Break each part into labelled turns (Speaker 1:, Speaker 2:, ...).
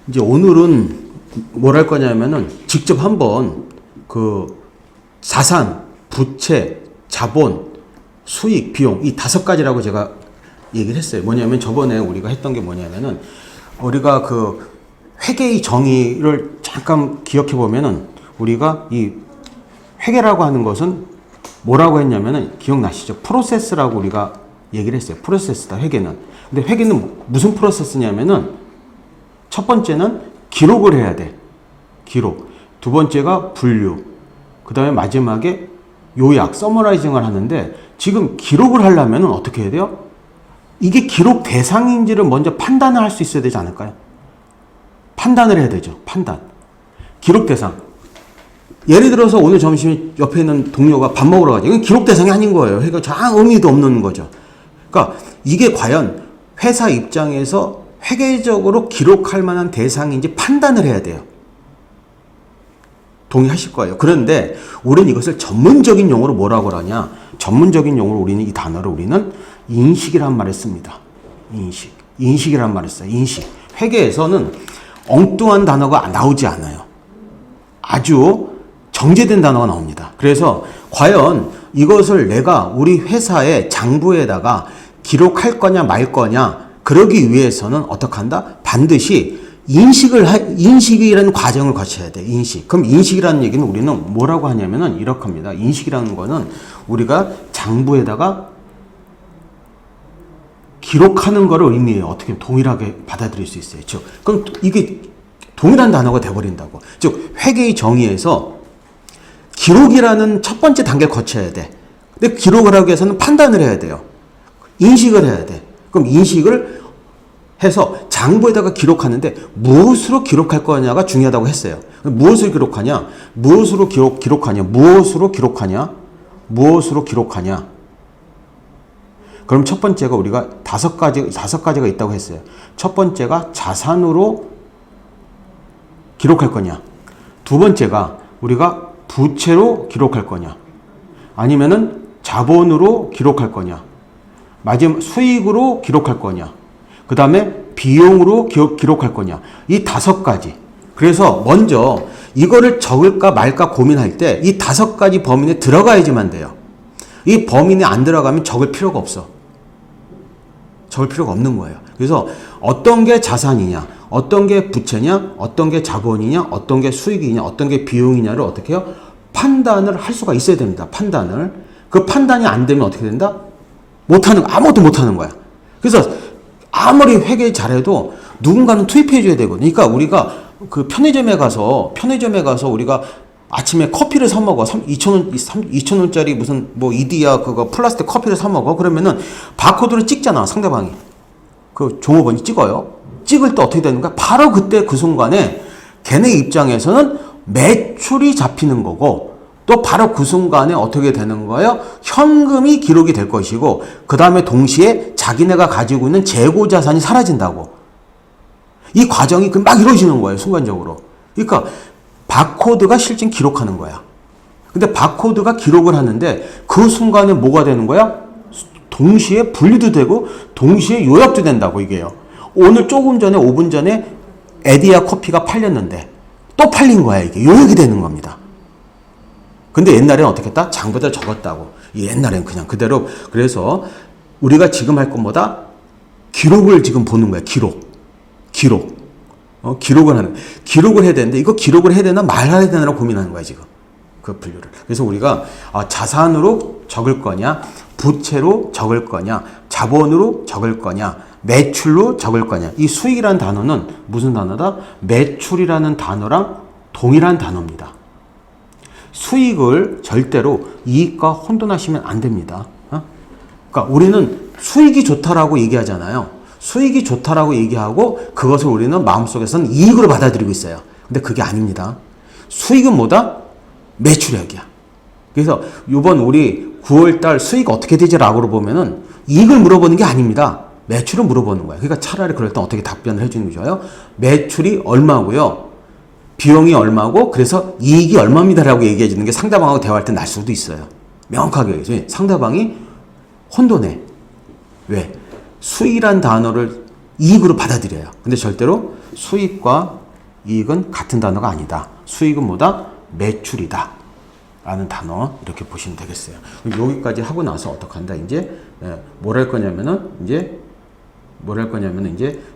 Speaker 1: 이제 오늘은 뭘 할 거냐면은 직접 한번 그 자산, 부채, 자본, 수익, 비용 이 5가지라고 제가 얘기를 했어요. 뭐냐면 저번에 우리가 했던 게 뭐냐면은 우리가 그 회계의 정의를 잠깐 기억해 보면은 우리가 이 회계라고 하는 것은 뭐라고 했냐면은 기억나시죠? 프로세스라고 우리가 얘기를 했어요. 프로세스다, 회계는. 근데 회계는 무슨 프로세스냐면은 첫 번째는 기록을 해야 돼. 기록. 두 번째가 분류. 그 다음에 마지막에 요약, 서머라이징을 하는데 지금 기록을 하려면 어떻게 해야 돼요? 이게 기록 대상인지를 먼저 판단을 할 수 있어야 되지 않을까요? 판단을 해야 되죠. 판단. 기록 대상. 예를 들어서 오늘 점심에 옆에 있는 동료가 밥 먹으러 가죠. 이건 기록 대상이 아닌 거예요. 그러니까 전 의미도 없는 거죠. 그러니까 이게 과연 회사 입장에서 회계적으로 기록할 만한 대상인지 판단을 해야 돼요. 동의하실 거예요. 그런데 우리는 이것을 전문적인 용어로 뭐라고 하냐? 전문적인 용어로 우리는 이 단어를 우리는 인식이란 말을 씁니다. 인식. 인식이란 말을 써요. 인식. 회계에서는 엉뚱한 단어가 나오지 않아요. 아주 정제된 단어가 나옵니다. 그래서 과연 이것을 내가 우리 회사의 장부에다가 기록할 거냐 말 거냐 그러기 위해서는 어떻게 한다? 반드시 인식이라는 과정을 거쳐야 돼. 인식. 그럼 인식이라는 얘기는 우리는 뭐라고 하냐면은 이렇게 합니다. 인식이라는 거는 우리가 장부에다가 기록하는 거를 의미해요. 어떻게 동일하게 받아들일 수 있어요. 즉, 그럼 이게 동일한 단어가 돼버린다고. 즉, 회계의 정의에서 기록이라는 첫 번째 단계를 거쳐야 돼. 근데 기록을 하기 위해서는 판단을 해야 돼요. 인식을 해야 돼. 그럼 인식을 해서 장부에다가 기록하는데 무엇으로 기록할 거냐가 중요하다고 했어요. 무엇을 기록하냐? 무엇으로 기록하냐? 무엇으로 기록하냐? 무엇으로 기록하냐? 그럼 첫 번째가 우리가 5가지가 있다고 했어요. 첫 번째가 자산으로 기록할 거냐? 두 번째가 우리가 부채로 기록할 거냐? 아니면은 자본으로 기록할 거냐? 마지막 수익으로 기록할 거냐? 그 다음에 비용으로 기록할 거냐? 이 5가지. 그래서 먼저 이거를 적을까 말까 고민할 때 이 5가지 범위에 들어가야지만 돼요. 이 범위에 안 들어가면 적을 필요가 없어. 적을 필요가 없는 거예요. 그래서 어떤 게 자산이냐, 어떤 게 부채냐, 어떤 게 자본이냐, 어떤 게 수익이냐, 어떤 게 비용이냐를 어떻게 해요? 판단을 할 수가 있어야 됩니다. 판단을. 그 판단이 안 되면 어떻게 된다? 아무것도 못하는 거야. 그래서 아무리 회계 잘해도 누군가는 투입해 줘야 되거든요. 그러니까 우리가 그 편의점에 가서 우리가 아침에 커피를 사 먹어. 2,000원짜리 무슨 뭐 이디야 그거 플라스틱 커피를 사 먹어. 그러면은 바코드를 찍잖아, 상대방이. 그 종업원이 찍어요. 찍을 때 어떻게 되는가? 바로 그때 그 순간에 걔네 입장에서는 매출이 잡히는 거고 또 바로 그 순간에 어떻게 되는 거예요? 현금이 기록이 될 것이고 그 다음에 동시에 자기네가 가지고 있는 재고 자산이 사라진다고. 이 과정이 막 이루어지는 거예요, 순간적으로. 그러니까 바코드가 실제 기록하는 거야. 근데 바코드가 기록을 하는데 그 순간에 뭐가 되는 거야? 동시에 분리도 되고 동시에 요약도 된다고 이게요. 오늘 조금 전에 5분 전에 에디야 커피가 팔렸는데 또 팔린 거야 이게. 요약이 되는 겁니다. 근데 옛날에는 어떻게 했다? 장부에다 적었다고. 옛날엔 그냥 그대로. 그래서 우리가 지금 할 것보다 기록을 지금 보는 거야. 기록을 해야 되는데 이거 기록을 해야 되나 말해야 되나 고민하는 거야 지금. 그 분류를. 그래서 우리가 자산으로 적을 거냐, 부채로 적을 거냐, 자본으로 적을 거냐, 매출로 적을 거냐. 이 수익이라는 단어는 무슨 단어다? 매출이라는 단어랑 동일한 단어입니다. 수익을 절대로 이익과 혼돈하시면 안 됩니다. 그러니까 우리는 수익이 좋다라고 얘기하잖아요. 수익이 좋다라고 얘기하고 그것을 우리는 마음속에서는 이익으로 받아들이고 있어요. 근데 그게 아닙니다. 수익은 뭐다? 매출액이야. 그래서 이번 우리 9월달 수익 어떻게 되지라고 보면은 이익을 물어보는 게 아닙니다. 매출을 물어보는 거예요. 그러니까 차라리 그럴 때 어떻게 답변을 해주는 게 좋아요? 매출이 얼마고요? 비용이 얼마고 그래서 이익이 얼마입니다라고 얘기해 주는 게 상대방하고 대화할 때 날 수도 있어요. 명확하게 얘기해요. 상대방이 혼돈해. 왜? 수익이란 단어를 이익으로 받아들여요. 근데 절대로 수익과 이익은 같은 단어가 아니다. 수익은 뭐다? 매출이다. 라는 단어 이렇게 보시면 되겠어요. 여기까지 하고 나서 어떻게 한다? 이제 뭘 할 거냐면은 이제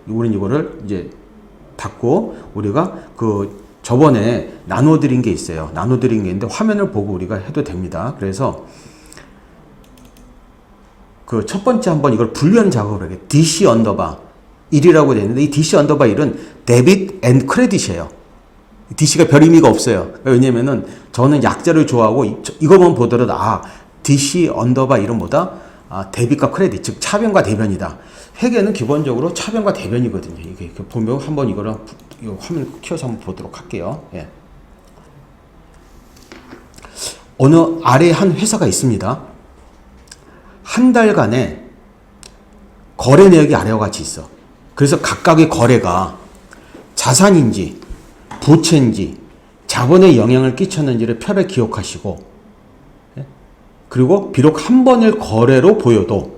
Speaker 1: 우리는 이거를 이제 닫고 우리가 그 저번에 나눠드린 게 있어요. 나눠드린 게 있는데 화면을 보고 우리가 해도 됩니다. 그래서 그 첫 번째 한번 이걸 분류하는 작업을 해요. DC 언더바 1이라고 되어 있는데 이 DC 언더바 1은 데빗 앤 크레딧이에요. DC가 별 의미가 없어요. 왜냐면은 저는 약자를 좋아하고 이거만 보더라도 DC 언더바 1은 뭐다? 데빗과 크레딧, 즉 차변과 대변이다. 회계는 기본적으로 차변과 대변이거든요. 이게 보면 한번 이거를 화면 키워서 한번 보도록 할게요. 예. 어느 아래 한 회사가 있습니다. 한 달간의 거래 내역이 아래와 같이 있어. 그래서 각각의 거래가 자산인지 부채인지 자본에 영향을 끼쳤는지를 표를 기억하시고, 그리고 비록 한 번의 거래로 보여도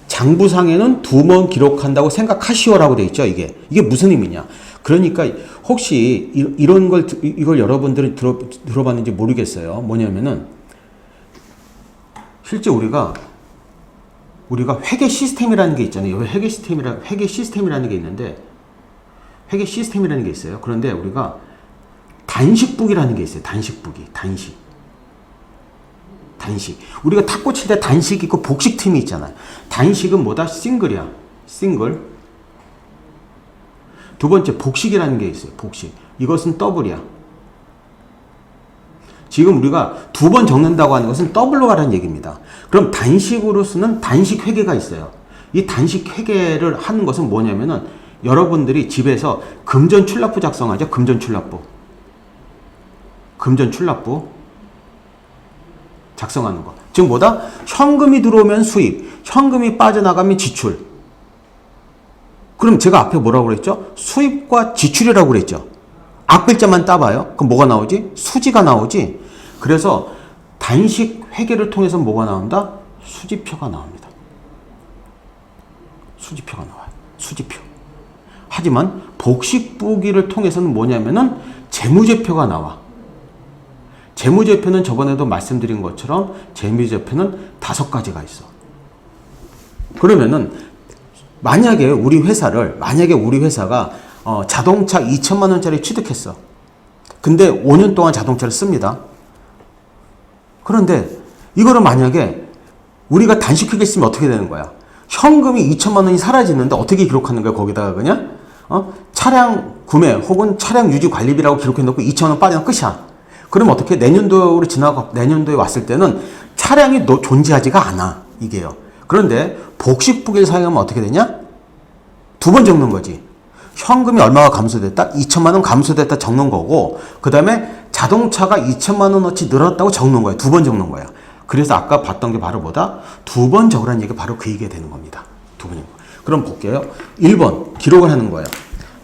Speaker 1: 장부상에는 2번 기록한다고 생각하시오라고 돼 있죠. 이게 무슨 의미냐? 그러니까 혹시 이런 걸 이걸 여러분들이 들어봤는지 모르겠어요. 뭐냐면은 실제 우리가 회계 시스템이라는 게 있잖아요. 회계 시스템이라는 게 있는데 회계 시스템이라는 게 있어요. 그런데 우리가 단식북이라는 게 있어요. 단식. 우리가 탁구 칠 때 단식 있고 복식 팀이 있잖아요. 단식은 뭐다? 싱글이야. 싱글. 두 번째 복식이라는 게 있어요. 복식. 이것은 더블이야. 지금 우리가 2번 적는다고 하는 것은 더블로 가라는 얘기입니다. 그럼 단식으로 쓰는 단식 회계가 있어요. 이 단식 회계를 하는 것은 뭐냐면은 여러분들이 집에서 금전출납부 작성하죠. 금전출납부 작성하는 거. 즉 뭐다? 현금이 들어오면 수입, 현금이 빠져나가면 지출. 그럼 제가 앞에 뭐라고 그랬죠? 수입과 지출이라고 그랬죠. 앞글자만 따봐요. 그럼 뭐가 나오지? 수지가 나오지. 그래서 단식 회계를 통해서 뭐가 나온다? 수지표가 나옵니다. 수지표가 나와요. 수지표. 하지만 복식부기를 통해서는 뭐냐면은 재무제표가 나와. 재무제표는 저번에도 말씀드린 것처럼 재무제표는 5가지가 있어. 그러면은 만약에 우리 회사가 자동차 2천만 원짜리 취득했어. 근데 5년 동안 자동차를 씁니다. 그런데 이거를 만약에 우리가 단식회계 쓰면 어떻게 되는 거야? 현금이 2천만 원이 사라지는데 어떻게 기록하는 거야? 거기다가 그냥 차량 구매 혹은 차량 유지 관리비라고 기록해 놓고 2천만 원 빠지면 끝이야. 그럼 어떻게 내년도로 지나가 내년도에 왔을 때는 차량이 존재하지가 않아. 이게요. 그런데 복식부기를 사용하면 어떻게 되냐? 2번 적는 거지. 현금이 얼마가 감소됐다? 2천만 원 감소됐다 적는 거고, 그 다음에 자동차가 2천만 원어치 늘었다고 적는 거야. 2번 적는 거야. 그래서 아까 봤던 게 바로 뭐다? 2번 적으라는 얘기가 바로 그 얘기가 되는 겁니다. 2번인 거. 그럼 볼게요. 1번 기록을 하는 거예요.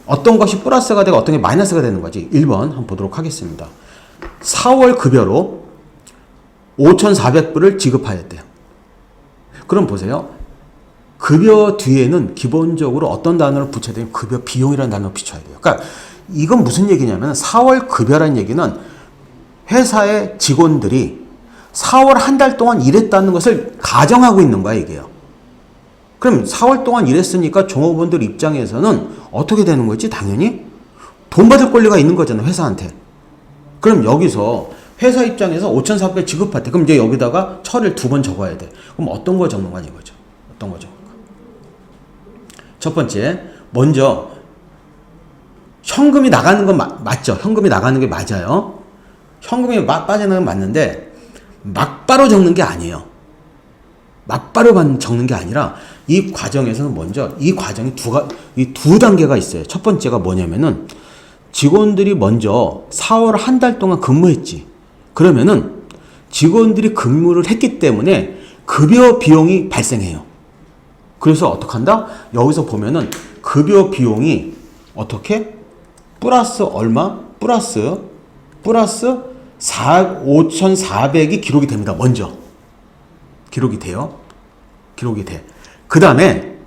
Speaker 1: 어떤 것이 플러스가 되고 어떤 게 마이너스가 되는 거지. 1번 한번 보도록 하겠습니다. 4월 급여로 5,400불을 지급하였대요. 그럼 보세요. 급여 뒤에는 기본적으로 어떤 단어를 붙여야 되냐면 급여 비용이라는 단어를 붙여야 돼요. 그러니까 이건 무슨 얘기냐면 4월 급여라는 얘기는 회사의 직원들이 4월 한 달 동안 일했다는 것을 가정하고 있는 거야, 이게요. 그럼 4월 동안 일했으니까 종업원들 입장에서는 어떻게 되는 거지? 당연히 돈 받을 권리가 있는 거잖아, 회사한테. 그럼 여기서 회사 입장에서 5,400 지급할 때 그럼 이제 여기다가 철을 2번 적어야 돼. 그럼 어떤 거 적는 거냐 이거죠. 어떤 거 적는 거. 첫 번째, 먼저 현금이 나가는 건 맞죠. 현금이 나가는 게 맞아요. 현금이 빠져나가는 건 맞는데 막바로 적는 게 아니에요. 막바로 적는 게 아니라 이 과정에서는 먼저 이 과정이 두 단계가 있어요. 첫 번째가 뭐냐면은 직원들이 먼저 4월 한 달 동안 근무했지. 그러면은 직원들이 근무를 했기 때문에 급여 비용이 발생해요. 그래서 어떻게 한다? 여기서 보면은 급여 비용이 어떻게? 플러스 얼마? 플러스 5,400이 기록이 됩니다. 먼저. 기록이 돼요. 기록이 돼. 그 다음에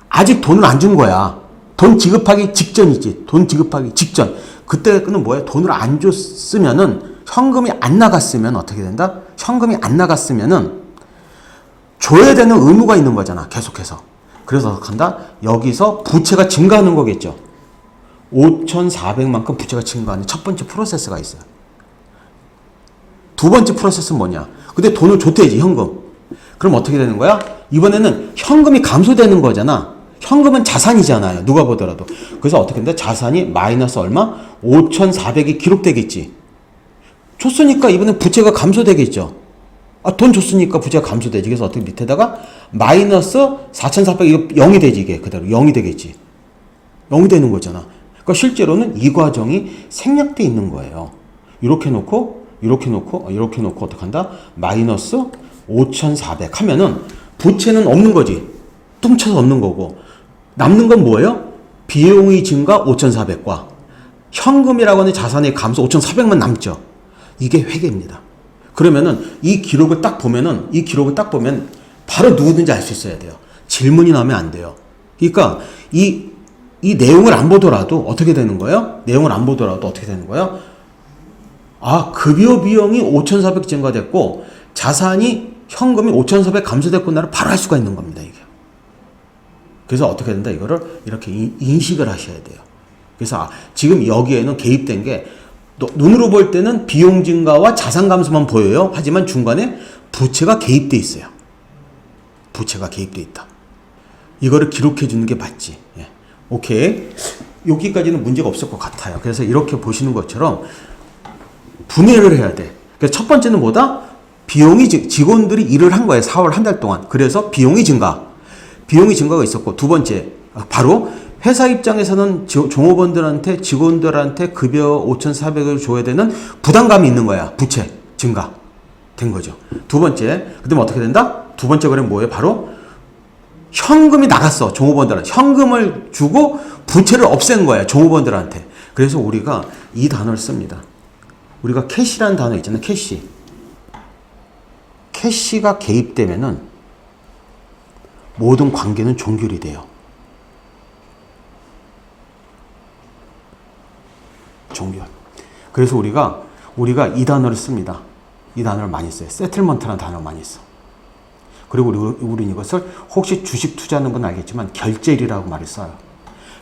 Speaker 1: 아직 돈을 안 준 거야. 돈 지급하기 직전이지. 돈 지급하기 직전. 그때는 뭐예요? 돈을 안 줬으면은, 현금이 안 나갔으면 어떻게 된다? 현금이 안 나갔으면은 줘야 되는 의무가 있는 거잖아. 계속해서. 그래서 어떻게 한다? 여기서 부채가 증가하는 거겠죠. 5,400만큼 부채가 증가하는 첫 번째 프로세스가 있어요. 두 번째 프로세스는 뭐냐? 근데 돈을 줬대지, 현금. 그럼 어떻게 되는 거야? 이번에는 현금이 감소되는 거잖아. 현금은 자산이잖아요. 누가 보더라도. 그래서 어떻게 된다? 자산이 마이너스 얼마? 5,400이 기록되겠지. 줬으니까 이번엔 부채가 감소되겠죠. 돈 줬으니까 부채가 감소되지. 그래서 어떻게 밑에다가 마이너스 4,400 이거 0이 되지. 이게 그대로 0이 되겠지. 0이 되는 거잖아. 그러니까 실제로는 이 과정이 생략돼 있는 거예요. 이렇게 놓고 이렇게 놓고 어떻게 한다? 마이너스 5,400 하면은 부채는 없는 거지. 뚱쳐서 없는 거고. 남는 건 뭐예요? 비용의 증가 5,400과 현금이라고 하는 자산의 감소 5,400만 남죠. 이게 회계입니다. 그러면은 이 기록을 딱 보면 바로 누구든지 알 수 있어야 돼요. 질문이 나오면 안 돼요. 그러니까 이 내용을 안 보더라도 어떻게 되는 거예요? 내용을 안 보더라도 어떻게 되는 거예요? 급여 비용이 5,400 증가됐고 자산이 현금이 5,400 감소됐구나를 바로 알 수가 있는 겁니다. 이게. 그래서 어떻게 된다? 이거를 이렇게 인식을 하셔야 돼요. 그래서 지금 여기에는 개입된 게 눈으로 볼 때는 비용 증가와 자산 감소만 보여요. 하지만 중간에 부채가 개입돼 있어요. 부채가 개입돼 있다. 이거를 기록해 주는 게 맞지. 예. 오케이. 여기까지는 문제가 없을 것 같아요. 그래서 이렇게 보시는 것처럼 분해를 해야 돼. 그래서 첫 번째는 뭐다? 비용이 직원들이 일을 한 거예요. 4월 한 달 동안. 그래서 비용이 증가가 있었고, 두 번째 바로 회사 입장에서는 종업원들한테 직원들한테 급여 5,400을 줘야 되는 부담감이 있는 거야. 부채 증가 된 거죠. 두 번째, 그다음에 어떻게 된다? 두 번째 거래는 뭐예요? 바로 현금이 나갔어. 종업원들한테 현금을 주고 부채를 없앤 거야. 종업원들한테. 그래서 우리가 이 단어를 씁니다. 우리가 캐시라는 단어 있잖아요. 캐시가 개입되면은 모든 관계는 종결이 돼요. 종결. 그래서 우리가 이 단어를 씁니다. 이 단어를 많이 써요. 세틀먼트라는 단어를 많이 써. 그리고 우리는 이것을 혹시 주식 투자하는 분 알겠지만 결제일이라고 말을 써요.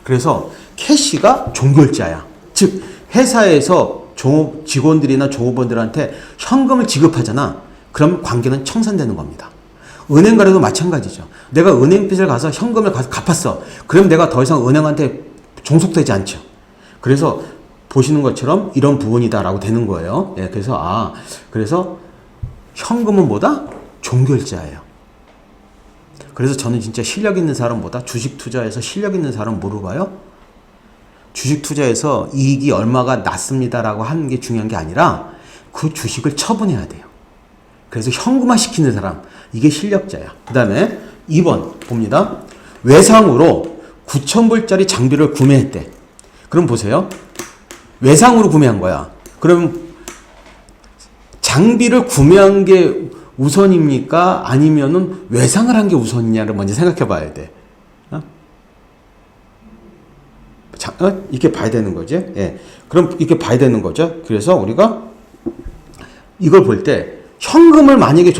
Speaker 1: 그래서 캐시가 종결자야. 즉 회사에서 직원들이나 종업원들한테 현금을 지급하잖아. 그럼 관계는 청산되는 겁니다. 은행 거래도 마찬가지죠. 내가 은행빚을 가서 현금을 가서 갚았어. 그럼 내가 더 이상 은행한테 종속되지 않죠. 그래서 보시는 것처럼 이런 부분이다라고 되는 거예요. 예, 그래서 현금은 뭐다? 종결자예요. 그래서 저는 진짜 실력 있는 사람보다 주식 투자에서 실력 있는 사람 뭐로 봐요? 주식 투자에서 이익이 얼마가 났습니다라고 하는 게 중요한 게 아니라 그 주식을 처분해야 돼요. 그래서 현금화 시키는 사람, 이게 실력자야. 그 다음에 2번 봅니다. 외상으로 9,000불짜리 장비를 구매했대. 그럼 보세요. 외상으로 구매한 거야. 그럼 장비를 구매한 게 우선입니까? 아니면은 외상을 한 게 우선이냐를 먼저 생각해 봐야 돼. 이렇게 봐야 되는 거지. 예. 그럼 이렇게 봐야 되는 거죠. 그래서 우리가 이걸 볼 때 현금을 만약에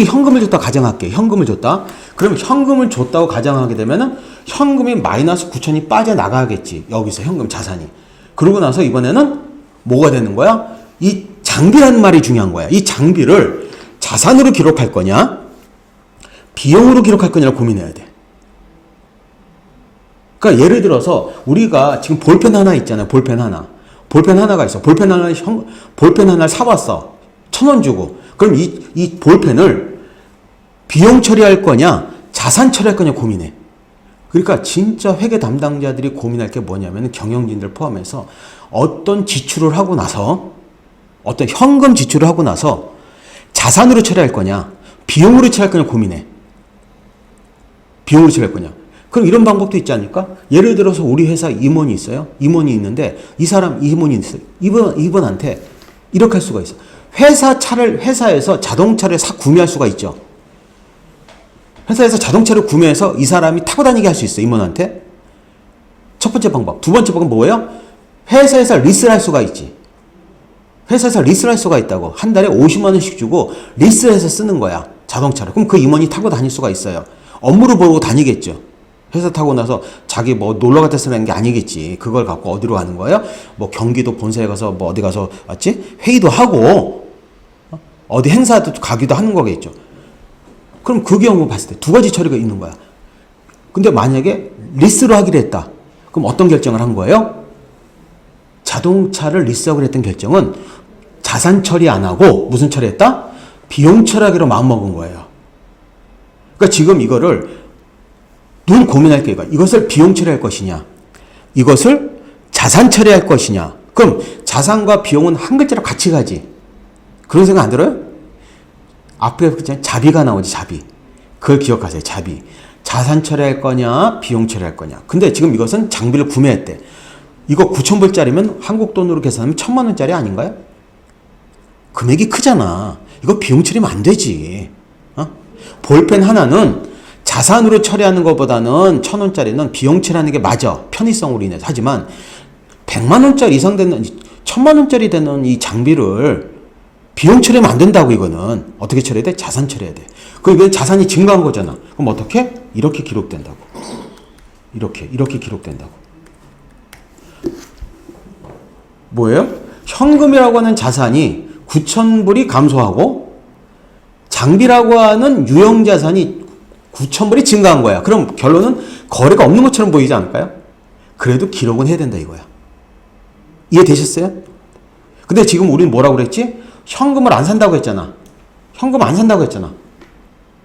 Speaker 1: 현금을 줬다 가정할게. 현금을 줬다. 그럼 현금을 줬다고 가정하게 되면은 현금이 마이너스 9,000이 빠져나가겠지. 여기서 현금 자산이. 그러고 나서 이번에는 뭐가 되는 거야? 이 장비라는 말이 중요한 거야. 이 장비를 자산으로 기록할 거냐? 비용으로 기록할 거냐를 고민해야 돼. 그러니까 예를 들어서 우리가 지금 볼펜 하나 있잖아요. 볼펜 하나가 있어. 볼펜 하나를 사봤어. 1,000원 주고. 그럼 이 볼펜을 비용 처리할 거냐, 자산 처리할 거냐 고민해. 그러니까 진짜 회계 담당자들이 고민할 게 뭐냐면 경영진들 포함해서 어떤 지출을 하고 나서, 어떤 현금 지출을 하고 나서 자산으로 처리할 거냐, 비용으로 처리할 거냐 고민해. 비용으로 처리할 거냐. 그럼 이런 방법도 있지 않을까? 예를 들어서 우리 회사 임원이 있어요. 임원이 있는데 임원이 있어요. 이분한테 이렇게 할 수가 있어. 회사에서 자동차를 구매할 수가 있죠. 회사에서 자동차를 구매해서 이 사람이 타고 다니게 할 수 있어. 임원한테. 첫 번째 방법. 두 번째 방법은 뭐예요? 회사에서 리스를 할 수가 있지. 회사에서 리스를 할 수가 있다고. 한 달에 50만 원씩 주고 리스를 해서 쓰는 거야. 자동차를. 그럼 그 임원이 타고 다닐 수가 있어요. 업무를 보고 다니겠죠. 회사 타고 나서 자기 뭐 놀러 갔다 쓰는 게 아니겠지. 그걸 갖고 어디로 가는 거예요? 뭐 경기도 본사에 가서 뭐 어디 가서 맞지? 회의도 하고 어디 행사도 가기도 하는 거겠죠. 그럼 그 경우 봤을 때 두 가지 처리가 있는 거야. 근데 만약에 리스로 하기로 했다. 그럼 어떤 결정을 한 거예요? 자동차를 리스하기로 했던 결정은 자산 처리 안 하고 무슨 처리했다? 비용 처리하기로 마음먹은 거예요. 그러니까 지금 이거를 늘 고민할 게 이것을 비용 처리할 것이냐, 이것을 자산 처리할 것이냐. 그럼 자산과 비용은 한 글자로 같이 가지. 그런 생각 안 들어요? 앞에 자비가 나오지, 자비. 그걸 기억하세요, 자비. 자산 처리할 거냐, 비용 처리할 거냐. 근데 지금 이것은 장비를 구매했대. 이거 9,000불짜리면 한국 돈으로 계산하면 1,000만 원짜리 아닌가요? 금액이 크잖아. 이거 비용 처리하면 안 되지. 볼펜 하나는 자산으로 처리하는 것보다는 1,000원짜리는 비용 처리하는 게 맞아. 편의성으로 인해서. 하지만 100만 원짜리 이상 되는, 1,000만 원짜리 되는 이 장비를 비용 처리하면 안 된다고. 이거는 어떻게 처리해야 돼? 자산 처리해야 돼. 그럼 이건 자산이 증가한 거잖아. 그럼 어떻게? 이렇게 기록된다고. 이렇게 기록된다고. 뭐예요? 현금이라고 하는 자산이 9,000불이 감소하고 장비라고 하는 유형 자산이 9,000불이 증가한 거야. 그럼 결론은 거래가 없는 것처럼 보이지 않을까요? 그래도 기록은 해야 된다 이거야. 이해되셨어요? 근데 지금 우리는 뭐라고 그랬지? 현금을 안 산다고 했잖아. 현금 안 산다고 했잖아.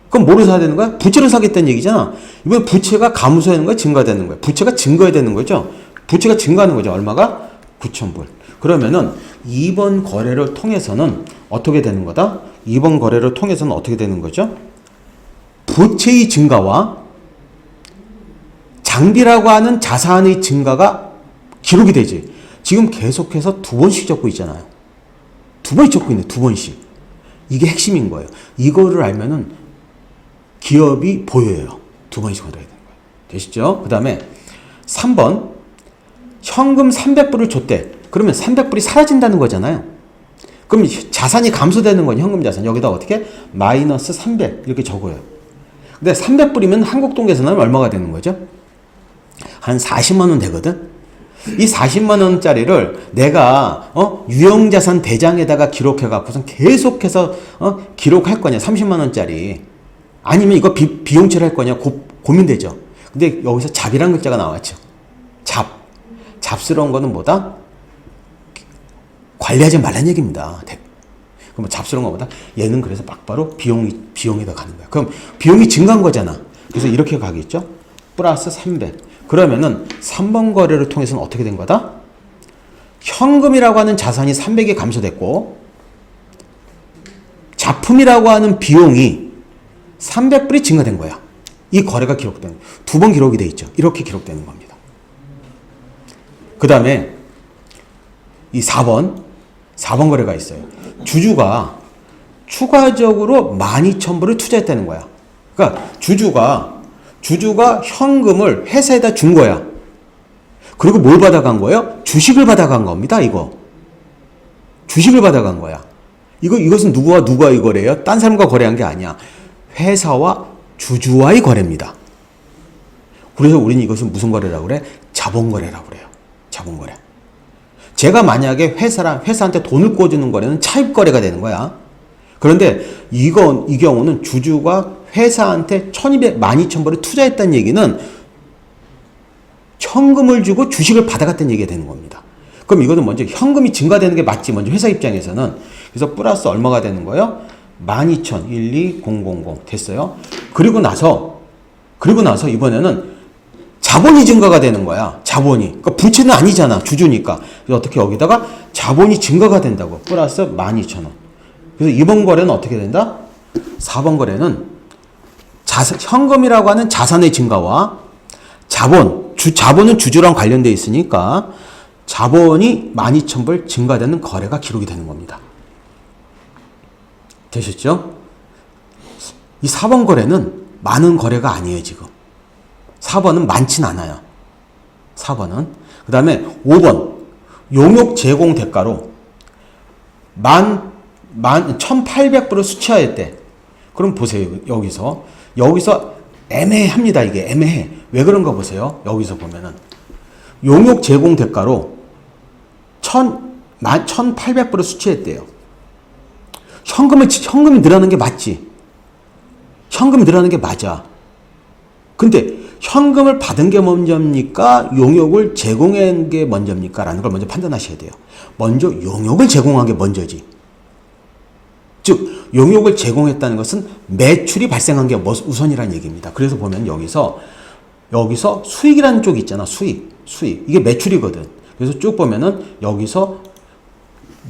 Speaker 1: 그럼 뭐를 사야 되는 거야? 부채를 사겠다는 얘기잖아. 이번 부채가 감소하는 거야? 증가되는 거야? 부채가 증가해야 되는 거죠? 부채가 증가하는 거죠. 얼마가? 9,000불. 그러면은 이번 거래를 통해서는 어떻게 되는 거다? 이번 거래를 통해서는 어떻게 되는 거죠? 부채의 증가와 장비라고 하는 자산의 증가가 기록이 되지. 지금 계속해서 두 번씩 적고 있잖아요. 두 번씩 적고 있네, 두 번씩. 이게 핵심인 거예요. 이거를 알면은 기업이 보여요. 두 번씩 얻어야 되는 거예요. 되시죠? 그 다음에 3번. 현금 300불을 줬대. 그러면 300불이 사라진다는 거잖아요. 그럼 자산이 감소되는 건 현금 자산. 여기다 어떻게? 마이너스 300 이렇게 적어요. 근데 300불이면 한국 돈 계산하면 얼마가 되는 거죠? 한 40만 원 되거든? 이 40만 원짜리를 내가 유형 자산 대장에다가 기록해 갖고선 계속해서 기록할 거냐? 30만 원짜리. 아니면 이거 비용 처리할 거냐? 고민되죠. 근데 여기서 잡이란 글자가 나왔죠. 잡스러운 거는 뭐다? 관리하지 말라는 얘기입니다. 그럼 잡스러운 것보다 얘는 그래서 막바로 비용에다 가는 거야. 그럼 비용이 증가한 거잖아. 그래서 이렇게 가겠죠. 플러스 300. 그러면은 3번 거래를 통해서는 어떻게 된 거다? 현금이라고 하는 자산이 300이 감소됐고 작품이라고 하는 비용이 300불이 증가된 거야. 이 거래가 기록되는 거야. 두 번 기록이 돼 있죠. 이렇게 기록되는 겁니다. 그 다음에 이 4번 거래가 있어요. 주주가 추가적으로 12,000불을 투자했다는 거야. 그러니까 주주가 현금을 회사에다 준 거야. 그리고 뭘 받아간 거예요? 주식을 받아간 겁니다. 이거 주식을 받아간 거야. 이것은 누구와의 거래예요? 딴 사람과 거래한 게 아니야. 회사와 주주와의 거래입니다. 그래서 우리는 이것은 무슨 거래라고 그래? 자본거래라고 그래요. 자본거래. 제가 만약에 회사한테 돈을 꿔주는 거래는 차입거래가 되는 거야. 그런데 이 경우는 주주가 회사한테 12,000불을 투자했다는 얘기는 현금을 주고 주식을 받아갔다는 얘기가 되는 겁니다. 그럼 이거는 먼저 현금이 증가되는 게 맞지. 먼저 회사 입장에서는. 그래서 플러스 얼마가 되는 거예요? 12,000, 12000 됐어요. 그리고 나서 이번에는 자본이 증가가 되는 거야. 자본이. 그러니까 부채는 아니잖아. 주주니까. 그래서 어떻게 여기다가 자본이 증가가 된다고. 플러스 12,000원. 그래서 이번 거래는 어떻게 된다? 4번 거래는 현금이라고 하는 자산의 증가와 자본은 주주랑 관련되어 있으니까 자본이 12,000불 증가되는 거래가 기록이 되는 겁니다. 되셨죠? 이 4번 거래는 많은 거래가 아니에요, 지금. 4번은 많진 않아요. 4번은. 그 다음에 5번. 용역 제공 대가로 1,800불을 수취하였대. 그럼 보세요. 여기서 애매합니다. 이게 애매해. 왜 그런가 보세요. 여기서 보면은 용역 제공 대가로 1,800불을 수취했대요. 현금이 늘어나는 게 맞지. 현금이 늘어나는 게 맞아. 근데 현금을 받은 게 먼저입니까? 용역을 제공한 게 먼저입니까? 라는 걸 먼저 판단하셔야 돼요. 먼저 용역을 제공한 게 먼저지. 즉 용역을 제공했다는 것은 매출이 발생한 게 우선이라는 얘기입니다. 그래서 보면 여기서 수익이라는 쪽이 있잖아. 수익. 이게 매출이거든. 그래서 쭉 보면은 여기서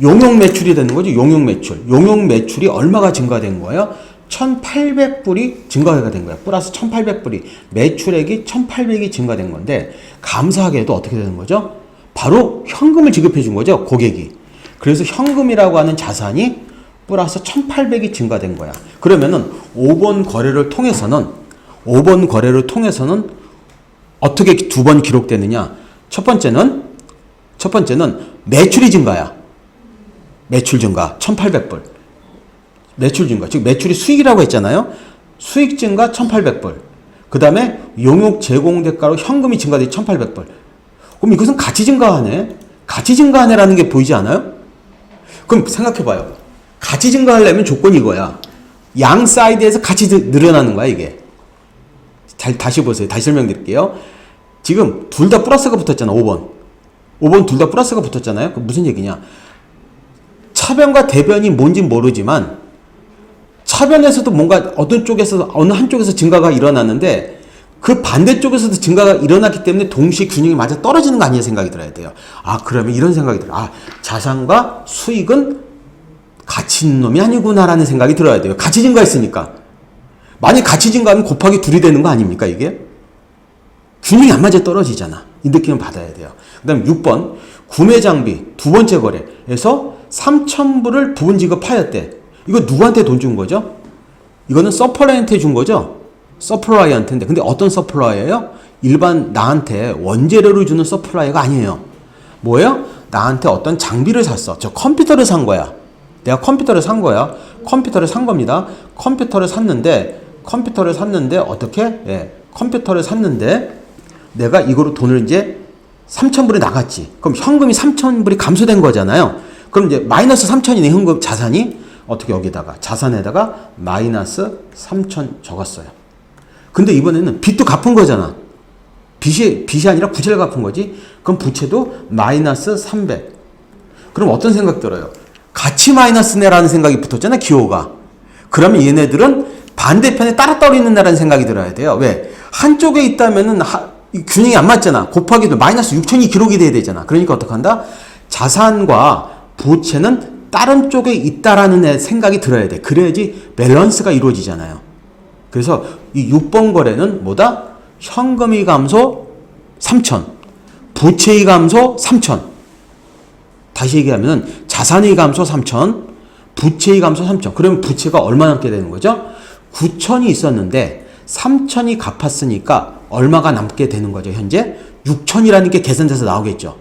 Speaker 1: 용역 매출이 되는 거죠. 용역 매출이 얼마가 증가된 거예요? 1,800불이 증가가 된 거야. 플러스 1,800불이. 매출액이 1,800이 증가된 건데, 감사하게도 어떻게 되는 거죠? 바로 현금을 지급해 준 거죠. 고객이. 그래서 현금이라고 하는 자산이 플러스 1,800이 증가된 거야. 그러면은 5번 거래를 통해서는 어떻게 두 번 기록되느냐? 첫 번째는 매출이 증가야. 매출 증가 1,800불. 매출 증가. 즉 매출이 수익이라고 했잖아요. 수익 증가 1,800불. 그 다음에 용역 제공 대가로 현금이 증가돼 1,800불. 그럼 이것은 가치 증가하네라는 게 보이지 않아요? 그럼 생각해봐요. 가치 증가하려면 조건이 이거야. 양 사이드에서 같이 늘어나는 거야, 이게. 다시 보세요. 다시 설명드릴게요. 지금 둘 다 플러스가 붙었잖아, 5번 둘 다 플러스가 붙었잖아요. 그 무슨 얘기냐? 차변과 대변이 뭔지 모르지만 차변에서도 뭔가 어느 한쪽에서 증가가 일어났는데 그 반대쪽에서도 증가가 일어났기 때문에 동시에 균형이 맞아 떨어지는 거 아니냐 생각이 들어야 돼요. 그러면 이런 생각이 들어요. 자산과 수익은 같이 있는 놈이 아니구나라는 생각이 들어야 돼요. 같이 증가했으니까. 만약 같이 증가하면 곱하기 2이 되는 거 아닙니까, 이게? 균형이 안 맞아 떨어지잖아. 이 느낌을 받아야 돼요. 그 다음 6번. 구매 장비 두 번째 거래에서 3,000불을 부분 지급하였대. 이거 누구한테 돈 준 거죠? 이거는 서플라이한테 준 거죠? 서플라이한테인데. 근데 어떤 서플라이예요? 일반 나한테 원재료를 주는 서플라이가 아니에요. 뭐예요? 나한테 어떤 장비를 샀어. 저 컴퓨터를 산 거야. 내가 컴퓨터를 산 거야. 컴퓨터를 산 겁니다. 컴퓨터를 샀는데 어떻게? 컴퓨터를 샀는데 내가 이거로 돈을 이제 3,000불이 나갔지. 그럼 현금이 3,000불이 감소된 거잖아요. 그럼 이제 마이너스 3,000이네, 현금 자산이. 어떻게 여기다가 자산에다가 마이너스 3,000 적었어요. 근데 이번에는 빚도 갚은 거잖아. 빚이 아니라 부채를 갚은 거지. 그럼 부채도 마이너스 300. 그럼 어떤 생각 들어요? 같이 마이너스네라는 생각이 붙었잖아, 기호가. 그러면 얘네들은 반대편에 따라 떨어지는다라는 생각이 들어야 돼요. 왜? 한쪽에 있다면은 균형이 안 맞잖아. 곱하기도 마이너스 6천이 기록이 돼야 되잖아. 그러니까 어떡한다? 자산과 부채는 다른 쪽에 있다라는 생각이 들어야 돼. 그래야지 밸런스가 이루어지잖아요. 그래서 이 6번 거래는 뭐다? 현금이 감소 3천, 부채의 감소 3천. 다시 얘기하면 자산의 감소 3천, 부채의 감소 3천. 그러면 부채가 얼마 남게 되는 거죠? 9천이 있었는데 3천이 갚았으니까 얼마가 남게 되는 거죠, 현재? 6천이라는 게 계산돼서 나오겠죠.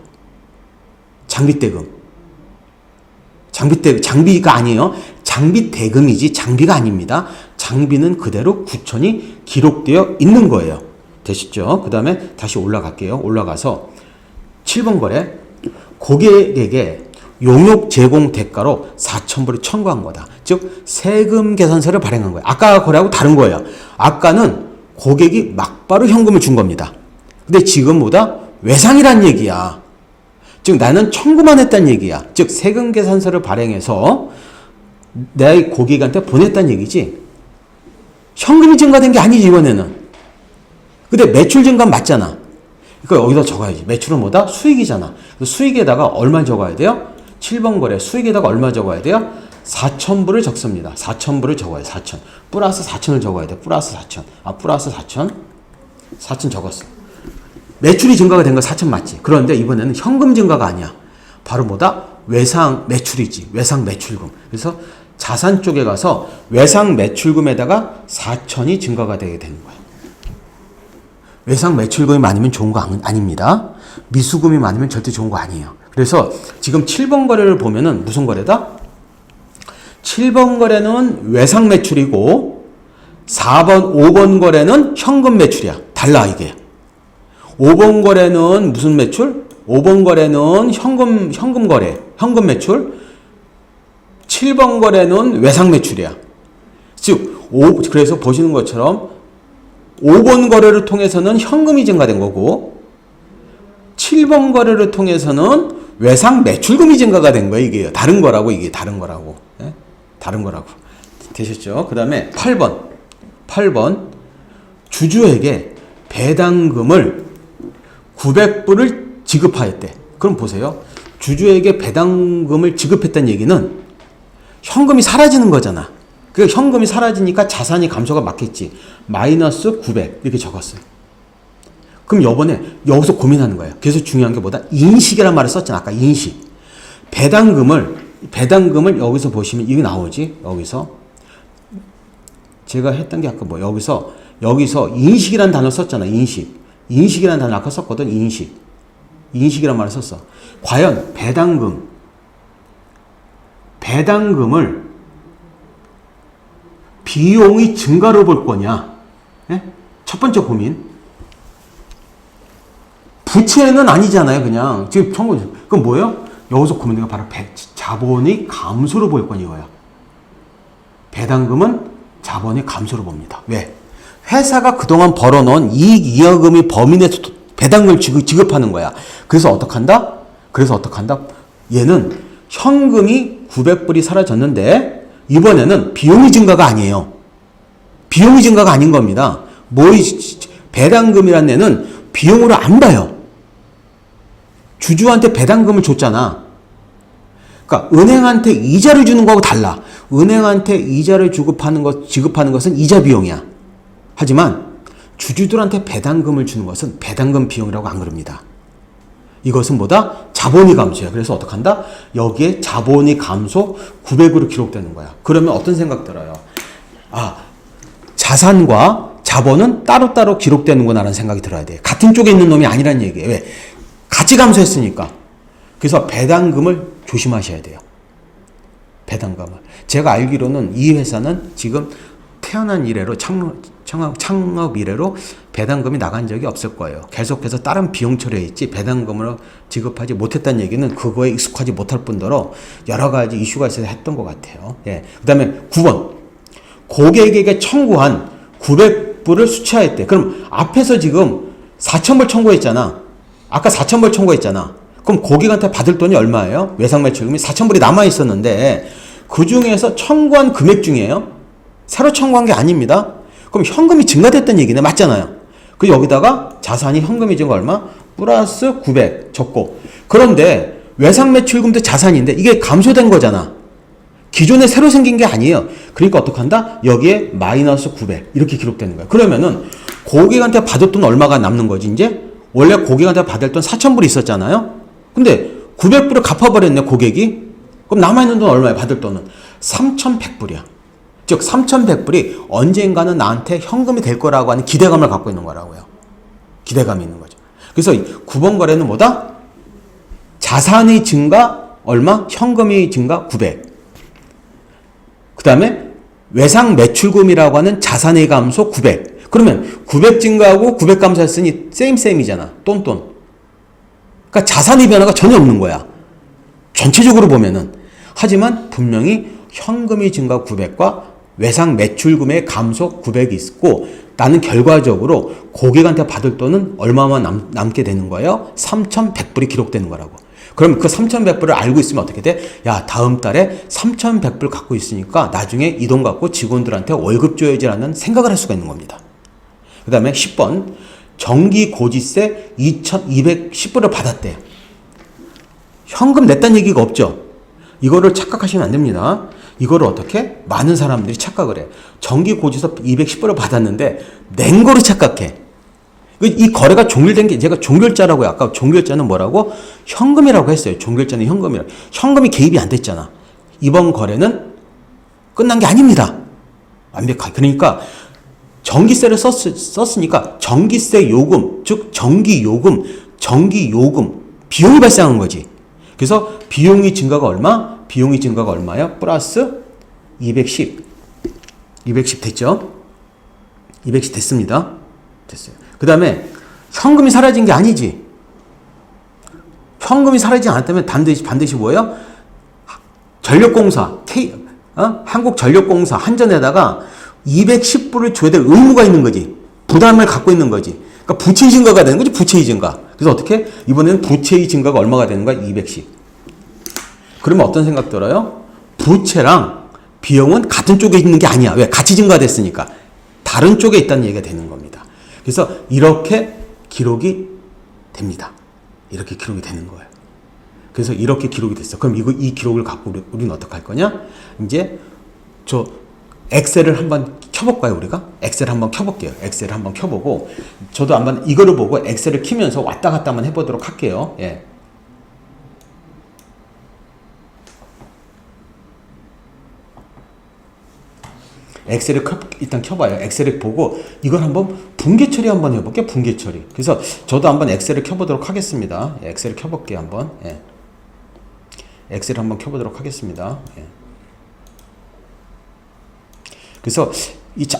Speaker 1: 장비가 아니에요. 장비 대금이지 장비가 아닙니다. 장비는 그대로 9천이 기록되어 있는 거예요. 되시죠? 그 다음에 다시 올라갈게요. 올라가서 7번 거래. 고객에게 용역 제공 대가로 4,000불을 청구한 거다. 즉 세금 계산서를 발행한 거예요. 아까 거래하고 다른 거예요. 아까는 고객이 막바로 현금을 준 겁니다. 근데 지금 보다 외상이란 얘기야. 즉 나는 청구만 했다는 얘기야. 즉 세금 계산서를 발행해서 내 고객한테 보냈다는 얘기지. 현금이 증가된 게 아니지 이번에는. 근데 매출 증가 맞잖아. 그러니까 여기다 적어야지. 매출은 뭐다? 수익이잖아. 수익에다가 얼마 적어야 돼요? 7번 거래 수익에다가 얼마 적어야 돼요? 4,000불을 적습니다. 4,000불을 적어야 돼. 4,000. 플러스 4,000을 적어야 돼. 플러스 4,000. 플러스 4,000. 4,000 적었어. 매출이 증가가 된 거 4,000 맞지? 그런데 이번에는 현금 증가가 아니야. 바로 뭐다? 외상 매출이지. 외상 매출금. 그래서 자산 쪽에 가서 외상 매출금에다가 4,000이 증가가 되게 되는 거야. 외상 매출금이 많으면 좋은 거 아닙니다. 미수금이 많으면 절대 좋은 거 아니에요. 그래서 지금 7번 거래를 보면은 무슨 거래다? 7번 거래는 외상 매출이고 4번, 5번 거래는 현금 매출이야. 달라 이게. 5번 거래는 무슨 매출? 5번 거래는 현금 거래, 현금 매출. 7번 거래는 외상 매출이야. 즉, 그래서 보시는 것처럼 5번 거래를 통해서는 현금이 증가된 거고 7번 거래를 통해서는 외상 매출금이 증가가 된 거예요. 이게 다른 거라고, 이게 다른 거라고. 예? 다른 거라고. 되셨죠? 그 다음에 8번. 주주에게 배당금을 900불을 지급하였대. 그럼 보세요. 주주에게 배당금을 지급했다는 얘기는 현금이 사라지는 거잖아. 그 현금이 사라지니까 자산이 감소가 맞겠지. 마이너스 900 이렇게 적었어요. 그럼 이번에 여기서 고민하는 거예요. 그래서 중요한 게 뭐다? 인식이라는 말을 썼잖아. 아까 인식. 배당금을 여기서 보시면 이게 나오지. 여기서 제가 했던 게 아까 여기서 인식이라는 단어 썼잖아. 인식이라는 단어 아까 썼거든. 인식이라는 말을 썼어. 과연 배당금을 비용이 증가로 볼 거냐? 예? 첫 번째 고민. 부채는 아니잖아요, 그냥. 지금 그럼 뭐예요? 여기서 고민된 건 바로 자본의 감소로 볼 거냐, 이거야. 배당금은 자본의 감소로 봅니다. 왜? 회사가 그동안 벌어놓은 이익 이여금이 범위 내에서 배당금을 지급하는 거야. 그래서 어떡한다? 얘는 현금이 900불이 사라졌는데 이번에는 비용이 증가가 아니에요. 비용이 증가가 아닌 겁니다. 배당금이라는 애는 비용으로 안 봐요. 주주한테 배당금을 줬잖아. 그러니까 은행한테 이자를 주는 거하고 달라. 은행한테 이자를 지급하는 것은 이자 비용이야. 하지만 주주들한테 배당금을 주는 것은 배당금 비용이라고 안 그럽니다. 이것은 뭐다? 자본이 감소야. 그래서 어떡한다? 여기에 자본이 감소 900으로 기록되는 거야. 그러면 어떤 생각 들어요? 자산과 자본은 따로따로 기록되는구나 라는 생각이 들어야 돼. 같은 쪽에 있는 놈이 아니란 얘기예요. 왜? 같이 감소했으니까. 그래서 배당금을 조심하셔야 돼요. 배당금을. 제가 알기로는 이 회사는 지금 태어난 이래로 창업 이래로 배당금이 나간 적이 없을 거예요. 계속해서 다른 비용 처리했지 배당금으로 지급하지 못했다는 얘기는 그거에 익숙하지 못할 뿐더러 여러 가지 이슈가 있어서 했던 것 같아요. 예. 그 다음에 9번. 고객에게 청구한 900불을 수취하였대. 그럼 앞에서 지금 4,000불 청구했잖아. 아까 4,000불 청구했잖아. 그럼 고객한테 받을 돈이 얼마예요? 외상매출금이 4,000불이 남아있었는데 그 중에서 청구한 금액 중이에요. 새로 청구한 게 아닙니다. 그럼 현금이 증가됐다는 얘기네. 맞잖아요. 그 여기다가 자산이 현금이 증가 얼마? 플러스 900 적고. 그런데 외상매출금도 자산인데 이게 감소된 거잖아. 기존에 새로 생긴 게 아니에요. 그러니까 어떡한다? 여기에 마이너스 900 이렇게 기록되는 거야. 그러면은 고객한테 받을 돈 얼마가 남는 거지 이제? 원래 고객한테 받을 돈 4,000불 있었잖아요. 근데 900불을 갚아버렸네 고객이. 그럼 남아있는 돈 얼마야? 받을 돈은 3,100불이야. 즉 3,100불이 언젠가는 나한테 현금이 될 거라고 하는 기대감을 갖고 있는 거라고요. 기대감이 있는 거죠. 그래서 9번 거래는 뭐다? 자산의 증가 얼마? 현금이 증가 900. 그 다음에 외상 매출금이라고 하는 자산의 감소 900. 그러면 900 증가하고 900 감소했으니 세임이잖아. 똔똔. 그러니까 자산의 변화가 전혀 없는 거야. 전체적으로 보면은. 하지만 분명히 현금이 증가 900과 외상 매출금의 감소 900이 있고 나는 결과적으로 고객한테 받을 돈은 얼마만 남게 되는 거예요? 3,100불이 기록되는 거라고. 그럼 그 3,100불을 알고 있으면 어떻게 돼? 야, 다음 달에 3,100불 갖고 있으니까 나중에 이 돈 갖고 직원들한테 월급 줘야지라는 생각을 할 수가 있는 겁니다. 그 다음에 10번. 정기고지세 2,210불을 받았대. 현금 냈다는 얘기가 없죠. 이거를 착각하시면 안 됩니다. 이거를 어떻게? 많은 사람들이 착각을 해. 정기고지서 210불을 받았는데 낸 거로 착각해. 이 거래가 종결된 게 제가 종결자라고요. 아까 종결자는 뭐라고? 현금이라고 했어요. 종결자는 현금이라고. 현금이 개입이 안 됐잖아. 이번 거래는 끝난 게 아닙니다. 완벽하게. 그러니까 전기세를 썼으니까 전기세 요금, 즉 전기요금 비용이 발생한 거지. 그래서 비용이 증가가 얼마? 비용이 증가가 얼마야? 플러스 210 됐죠? 210 됐습니다. 됐어요. 그 다음에 현금이 사라진 게 아니지. 현금이 사라지지 않았다면 반드시 뭐예요? 전력공사, 한국전력공사 한전에다가 210불을 줘야 될 의무가 있는 거지. 부담을 갖고 있는 거지. 그러니까 부채의 증가가 되는 거지, 부채의 증가. 그래서 어떻게? 이번에는 부채의 증가가 얼마가 되는 거야? 210. 그러면 어떤 생각 들어요? 부채랑 비용은 같은 쪽에 있는 게 아니야. 왜? 같이 증가됐으니까. 다른 쪽에 있다는 얘기가 되는 겁니다. 그래서 이렇게 기록이 됩니다. 이렇게 기록이 되는 거예요. 그래서 이렇게 기록이 됐어. 그럼 이 기록을 갖고 우리는 어떻게 할 거냐? 이제 저 엑셀을 한번 켜볼까요, 우리가? 엑셀 한번 켜볼게요. 엑셀을 한번 켜보고, 저도 한번 이거를 보고 엑셀을 키면서 왔다 갔다 한번 해보도록 할게요. 예. 엑셀을 일단 켜봐요. 엑셀을 보고 이걸 한번 분계 처리 한번 해볼게요. 분계 처리. 그래서 저도 한번 엑셀을 켜보도록 하겠습니다. 예, 엑셀을 켜볼게요. 한번. 예. 엑셀을 한번 켜보도록 하겠습니다. 예. 그래서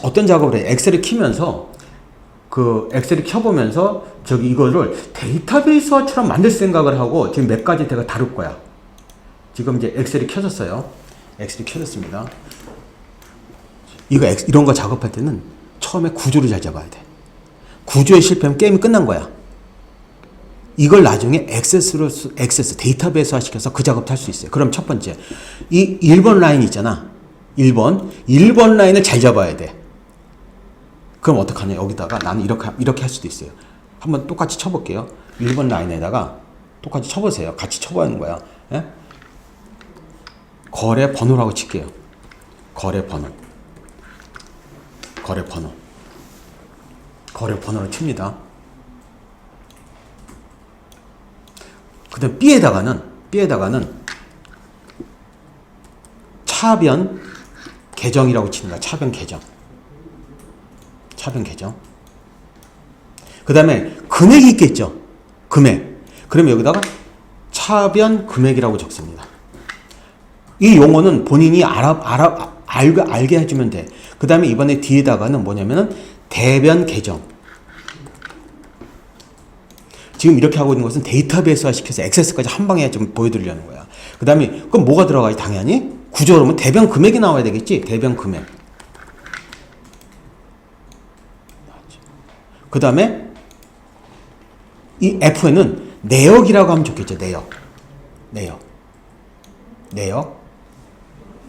Speaker 1: 어떤 작업을 해? 엑셀을 키면서 그 엑셀을 켜보면서 저기 이거를 데이터베이스화처럼 만들 생각을 하고 지금 몇 가지 제가 다룰 거야. 지금 이제 엑셀이 켜졌어요. 엑셀이 켜졌습니다. 이런 거 작업할 때는 처음에 구조를 잘 잡아야 돼. 구조에 실패하면 게임이 끝난 거야. 이걸 나중에 액세스 데이터베이스화 시켜서 그 작업도 할 수 있어요. 그럼 첫 번째, 이 1번 라인 있잖아. 1번 라인을 잘 잡아야 돼. 그럼 어떡하냐? 여기다가 나는 이렇게 할 수도 있어요. 한번 똑같이 쳐볼게요. 1번 라인에다가 똑같이 쳐보세요. 같이 쳐보는 거야. 예? 거래 번호라고 칠게요. 거래 번호를 칩니다. 그 다음 B에다가는 차변 계정이라고 치는 거야. 차변 계정. 그 다음에 금액이 있겠죠. 금액. 그러면 여기다가 차변 금액이라고 적습니다. 이 용어는 본인이 알게 해주면 돼. 그 다음에 이번에 뒤에다가는 뭐냐면은 대변 계정. 지금 이렇게 하고 있는 것은 데이터베이스화 시켜서 액세스까지 한 방에 좀 보여드리려는 거야. 그 다음에 그럼 뭐가 들어가지? 당연히 구조로는 대변 금액이 나와야 되겠지. 대변 금액. 그 다음에 이 F에는 내역이라고 하면 좋겠죠. 내역.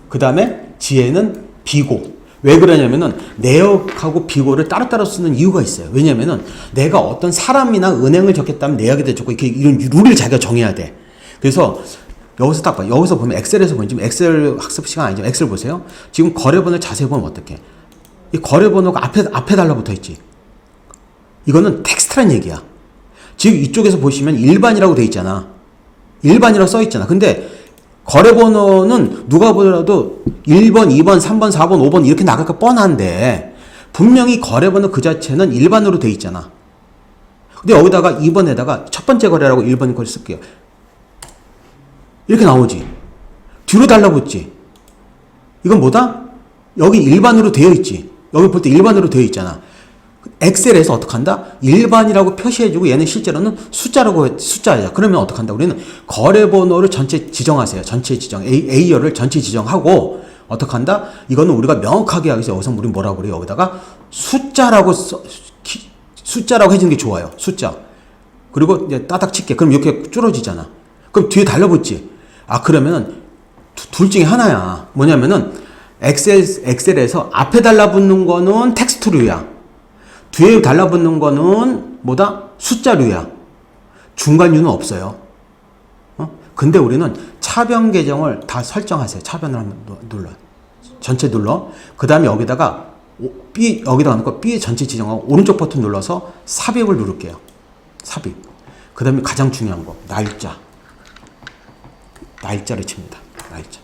Speaker 1: 그 다음에 G에는 비고. 왜 그러냐면은 내역하고 비고를 따로따로 쓰는 이유가 있어요. 왜냐면은 내가 어떤 사람이나 은행을 적겠다면 내역에다 적고 이런 룰을 자기가 정해야 돼. 그래서 여기서 딱 봐. 여기서 보면 엑셀에서 보면 지금 엑셀 학습 시간 아니지만 엑셀 보세요. 지금 거래번호 자세히 보면 어떡해. 이 거래번호가 앞에 달라붙어 있지. 이거는 텍스트란 얘기야. 지금 이쪽에서 보시면 일반이라고 돼 있잖아. 일반이라고 써 있잖아. 근데 거래번호는 누가 보더라도 1번, 2번, 3번, 4번, 5번 이렇게 나갈까 뻔한데 분명히 거래번호 그 자체는 일반으로 돼 있잖아. 근데 여기다가 2번에다가 첫 번째 거래라고 1번 거래 쓸게요. 이렇게 나오지. 뒤로 달라붙지. 이건 뭐다? 여기 일반으로 되어 있지. 여기 볼 때 일반으로 되어 있잖아. 엑셀에서 어떻게 한다? 일반이라고 표시해주고 얘는 실제로는 숫자야. 그러면 어떻게 한다? 우리는 거래번호를 전체 지정하세요. 전체 지정. A열을 전체 지정하고 어떻게 한다? 이거는 우리가 명확하게 하기 위해서 여기서 우리 뭐라고 그래요? 여기다가 숫자라고 해주는 게 좋아요. 숫자. 그리고 이제 따닥 칠게. 그럼 이렇게 줄어지잖아. 그럼 뒤에 달라붙지. 그러면은 둘 중에 하나야. 뭐냐면은 엑셀에서 앞에 달라붙는 거는 텍스트류야. 뒤에 달라붙는 거는 뭐다? 숫자류야. 중간류는 없어요. 근데 우리는 차변 계정을 다 설정하세요. 차변을 한번 눌러. 전체 눌러. 그 다음에 여기다가 여기다가 놓고 B 전체 지정하고 오른쪽 버튼 눌러서 삽입을 누를게요. 삽입. 그 다음에 가장 중요한 거. 날짜를 칩니다. 날짜.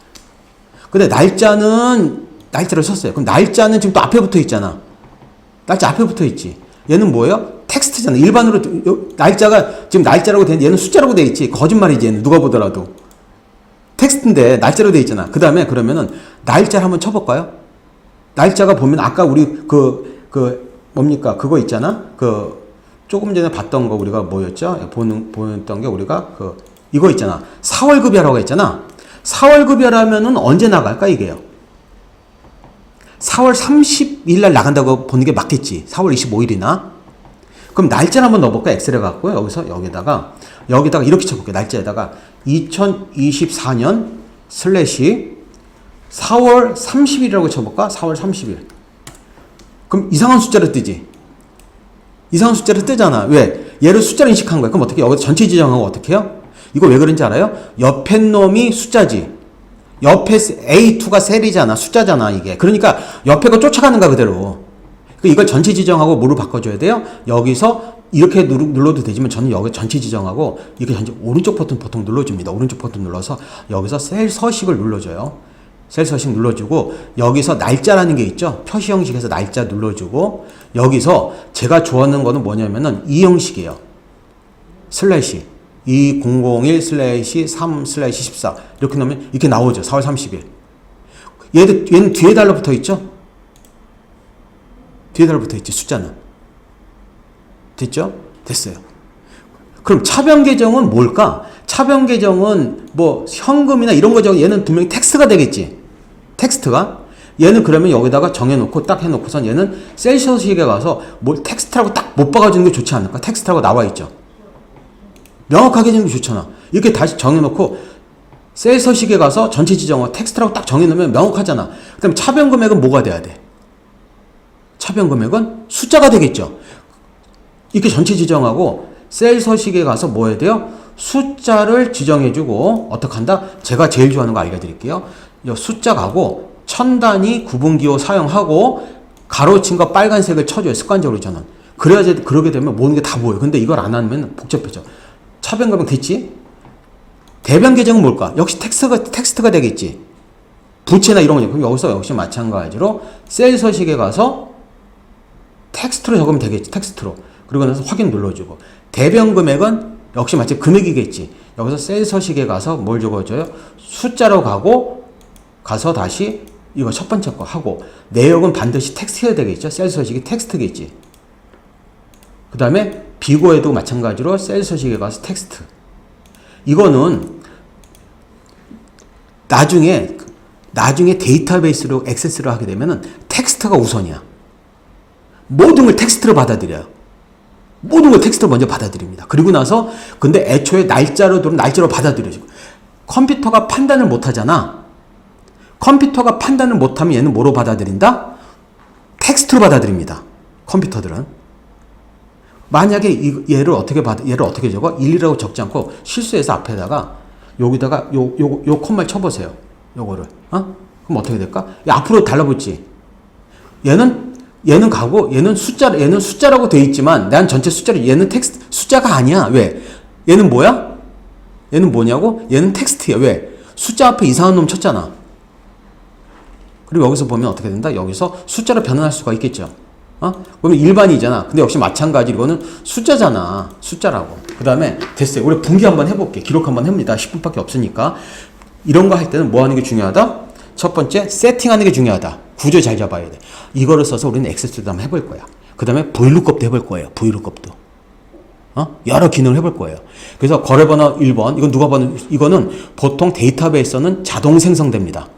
Speaker 1: 근데 날짜를 썼어요. 그럼 날짜는 지금 또 앞에 붙어 있잖아. 날짜 앞에 붙어 있지. 얘는 뭐예요? 텍스트잖아. 일반으로 날짜가 지금 날짜라고 돼 있는데 얘는 숫자라고 돼 있지. 거짓말이지. 얘는 누가 보더라도 텍스트인데 날짜로 돼 있잖아. 그 다음에 그러면은 날짜를 한번 쳐볼까요? 날짜가 보면 아까 우리 뭡니까? 그거 있잖아. 조금 전에 봤던 거 우리가 뭐였죠? 보였던 게 우리가 이거 있잖아. 4월 급여라고 했잖아. 4월 급여라면은 언제 나갈까 이게요? 4월 30일 날 나간다고 보는 게 맞겠지. 4월 25일이나. 그럼 날짜를 한번 넣어볼까? 엑셀에 갖고 여기다가 이렇게 쳐볼게. 날짜에다가 2024년 슬래시 4월 30일이라고 쳐볼까? 4월 30일. 그럼 이상한 숫자로 뜨지. 이상한 숫자로 뜨잖아. 왜? 얘를 숫자로 인식한 거야. 그럼 어떻게? 여기서 전체 지정하고 어떻게 해요? 이거 왜 그런지 알아요? 옆에 놈이 숫자지. 옆에 A2가 셀이잖아. 숫자잖아, 이게. 그러니까 옆에 거 쫓아가는 거야, 그대로. 이걸 전체 지정하고 뭐로 바꿔줘야 돼요? 여기서 이렇게 눌러도 되지만 저는 여기 전체 지정하고 이렇게 전체 오른쪽 버튼 보통 눌러줍니다. 오른쪽 버튼 눌러서 여기서 셀 서식을 눌러줘요. 셀 서식 눌러주고 여기서 날짜라는 게 있죠. 표시 형식에서 날짜 눌러주고 여기서 제가 좋아하는 거는 뭐냐면은 이 형식이에요. 슬래시 2001 슬래시 3 슬래시 14 이렇게 넣으면 이렇게 나오죠. 4월 30일. 얘는 뒤에 달라붙어 있죠. 뒤에 달라붙어 있지. 숫자는. 됐죠? 됐어요. 그럼 차변 계정은 뭘까? 차변 계정은 뭐 현금이나 이런 거죠. 얘는 분명히 텍스트가 되겠지. 텍스트가. 얘는 그러면 여기다가 정해놓고 딱 해놓고선 얘는 셀서식에 가서 뭘 텍스트라고 딱 못 박아주는 게 좋지 않을까? 텍스트라고 나와 있죠. 명확하게 해주는 게 좋잖아. 이렇게 다시 정해놓고 셀서식에 가서 전체 지정어 텍스트라고 딱 정해놓으면 명확하잖아. 그 다음에 차변 금액은 뭐가 돼야 돼? 차변 금액은 숫자가 되겠죠. 이렇게 전체 지정하고 셀 서식에 가서 뭐 해야 돼요? 숫자를 지정해주고 어떻게 한다? 제가 제일 좋아하는 거 알려드릴게요. 이 숫자 가고 천 단위 구분기호 사용하고 가로친 거 빨간색을 쳐줘요. 습관적으로 저는. 그래야지 그러게 되면 모든 게 다 보여요. 근데 이걸 안 하면 복잡해져. 차변 금액 됐지? 대변 계정은 뭘까? 역시 텍스트가 되겠지. 부채나 이런 거죠. 그럼 여기서 역시 마찬가지로 셀 서식에 가서 텍스트로 적으면 되겠지. 텍스트로. 그리고 나서 확인 눌러주고. 대변 금액은 역시 마치 금액이겠지. 여기서 셀 서식에 가서 뭘 적어줘요? 숫자로 가서 다시 이거 첫 번째 거 하고 내역은 반드시 텍스트여야 되겠죠. 셀 서식이 텍스트겠지. 그 다음에 비고에도 마찬가지로 셀 서식에 가서 텍스트. 이거는 나중에 데이터베이스로 액세스를 하게 되면은 텍스트가 우선이야. 모든 걸 텍스트로 받아들여요. 모든 걸 텍스트로 먼저 받아들입니다. 그리고 나서 근데 애초에 날짜로 들어오면 날짜로 받아들여지고 컴퓨터가 판단을 못하잖아. 컴퓨터가 판단을 못하면 얘는 뭐로 받아들인다? 텍스트로 받아들입니다. 컴퓨터들은. 만약에 얘를 어떻게 적어? 1이라고 적지 않고 실수해서 앞에다가 여기다가 요 콤마를 쳐보세요. 요거를. 그럼 어떻게 될까? 앞으로 달라붙지. 얘는 가고 얘는 숫자라고 돼 있지만 난 전체 숫자를 얘는 텍스트 숫자가 아니야. 왜? 얘는 뭐야? 얘는 뭐냐고? 얘는 텍스트야. 왜? 숫자 앞에 이상한 놈 쳤잖아. 그리고 여기서 보면 어떻게 된다? 여기서 숫자로 변환할 수가 있겠죠. 그러면 일반이잖아. 근데 역시 마찬가지로 이거는 숫자잖아. 숫자라고. 그 다음에 됐어요. 우리 분기 한번 해볼게. 기록 한번 해봅니다. 10분밖에 없으니까. 이런 거 할 때는 뭐 하는 게 중요하다? 첫 번째, 세팅하는 게 중요하다. 구조 잘 잡아야 돼. 이거를 써서 우리는 액세스도 한번 해볼 거야. 그 다음에 VLOOKUP도 해볼 거예요. VLOOKUP도. 여러 기능을 해볼 거예요. 그래서 거래번호 1번, 이거는 보통 데이터베이스는 자동 생성됩니다.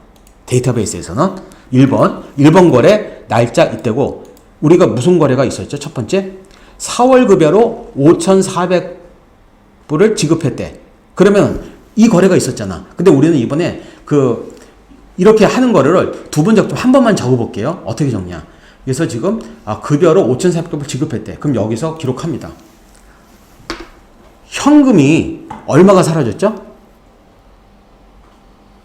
Speaker 1: 데이터베이스에서는 1번 거래, 날짜 이때고, 우리가 무슨 거래가 있었죠? 첫 번째, 4월 급여로 5,400불을 지급했대. 그러면 이 거래가 있었잖아. 근데 우리는 이번에 이렇게 하는 거래를 두 번 적고 한 번만 적어볼게요. 어떻게 적냐. 그래서 지금 급여로 5,400불 지급했대. 그럼 여기서 기록합니다. 현금이 얼마가 사라졌죠?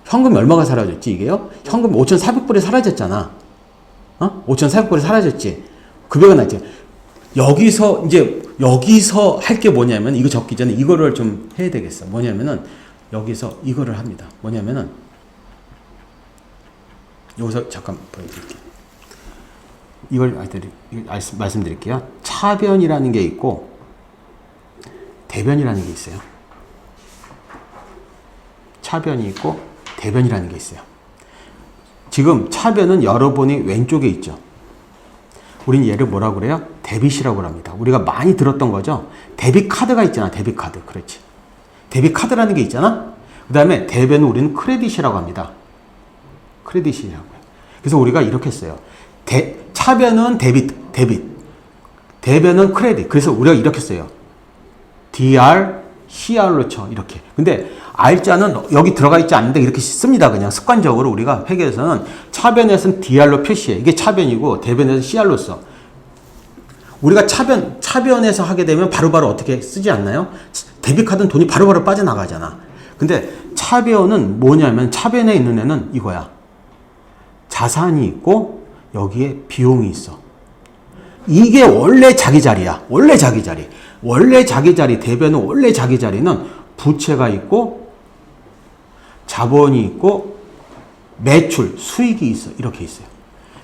Speaker 1: 현금이 얼마가 사라졌지 이게요? 현금 5,400불이 사라졌잖아. 5,400불이 사라졌지. 급여가 났지. 여기서 할 게 뭐냐면 이거 적기 전에 이거를 좀 해야 되겠어. 뭐냐면은 여기서 이거를 합니다. 뭐냐면은 여기서 잠깐 보여드릴게요. 이걸 말씀드릴게요. 차변이라는 게 있고 대변이라는 게 있어요. 차변이 있고 대변이라는 게 있어요. 지금 차변은 여러분이 왼쪽에 있죠. 우린 얘를 뭐라고 그래요? 데빗이라고 합니다. 우리가 많이 들었던 거죠. 데빗 카드가 있잖아. 데빗 카드. 그렇지. 데빗 카드라는 게 있잖아. 그 다음에 대변은 우리는 크레딧이라고 합니다. 크레딧이라고 해요. 그래서 우리가 이렇게 써요. 차변은 데빗. 대변은 크레딧. 그래서 우리가 이렇게 써요. DR, CR로 쳐. 이렇게. 근데 R자는 여기 들어가 있지 않는데 이렇게 씁니다. 그냥 습관적으로 우리가 회계에서는 차변에서는 DR로 표시해. 이게 차변이고 대변에서는 CR로 써. 우리가 차변에서 하게 되면 바로바로 어떻게 쓰지 않나요? 데뷔카드는 돈이 바로바로 빠져나가잖아. 근데 차변은 뭐냐면 차변에 있는 애는 이거야. 자산이 있고 여기에 비용이 있어. 이게 원래 자기 자리야. 원래 자기 자리. 원래 자기 자리, 대변은 원래 자기 자리는 부채가 있고 자본이 있고 매출, 수익이 있어. 이렇게 있어요.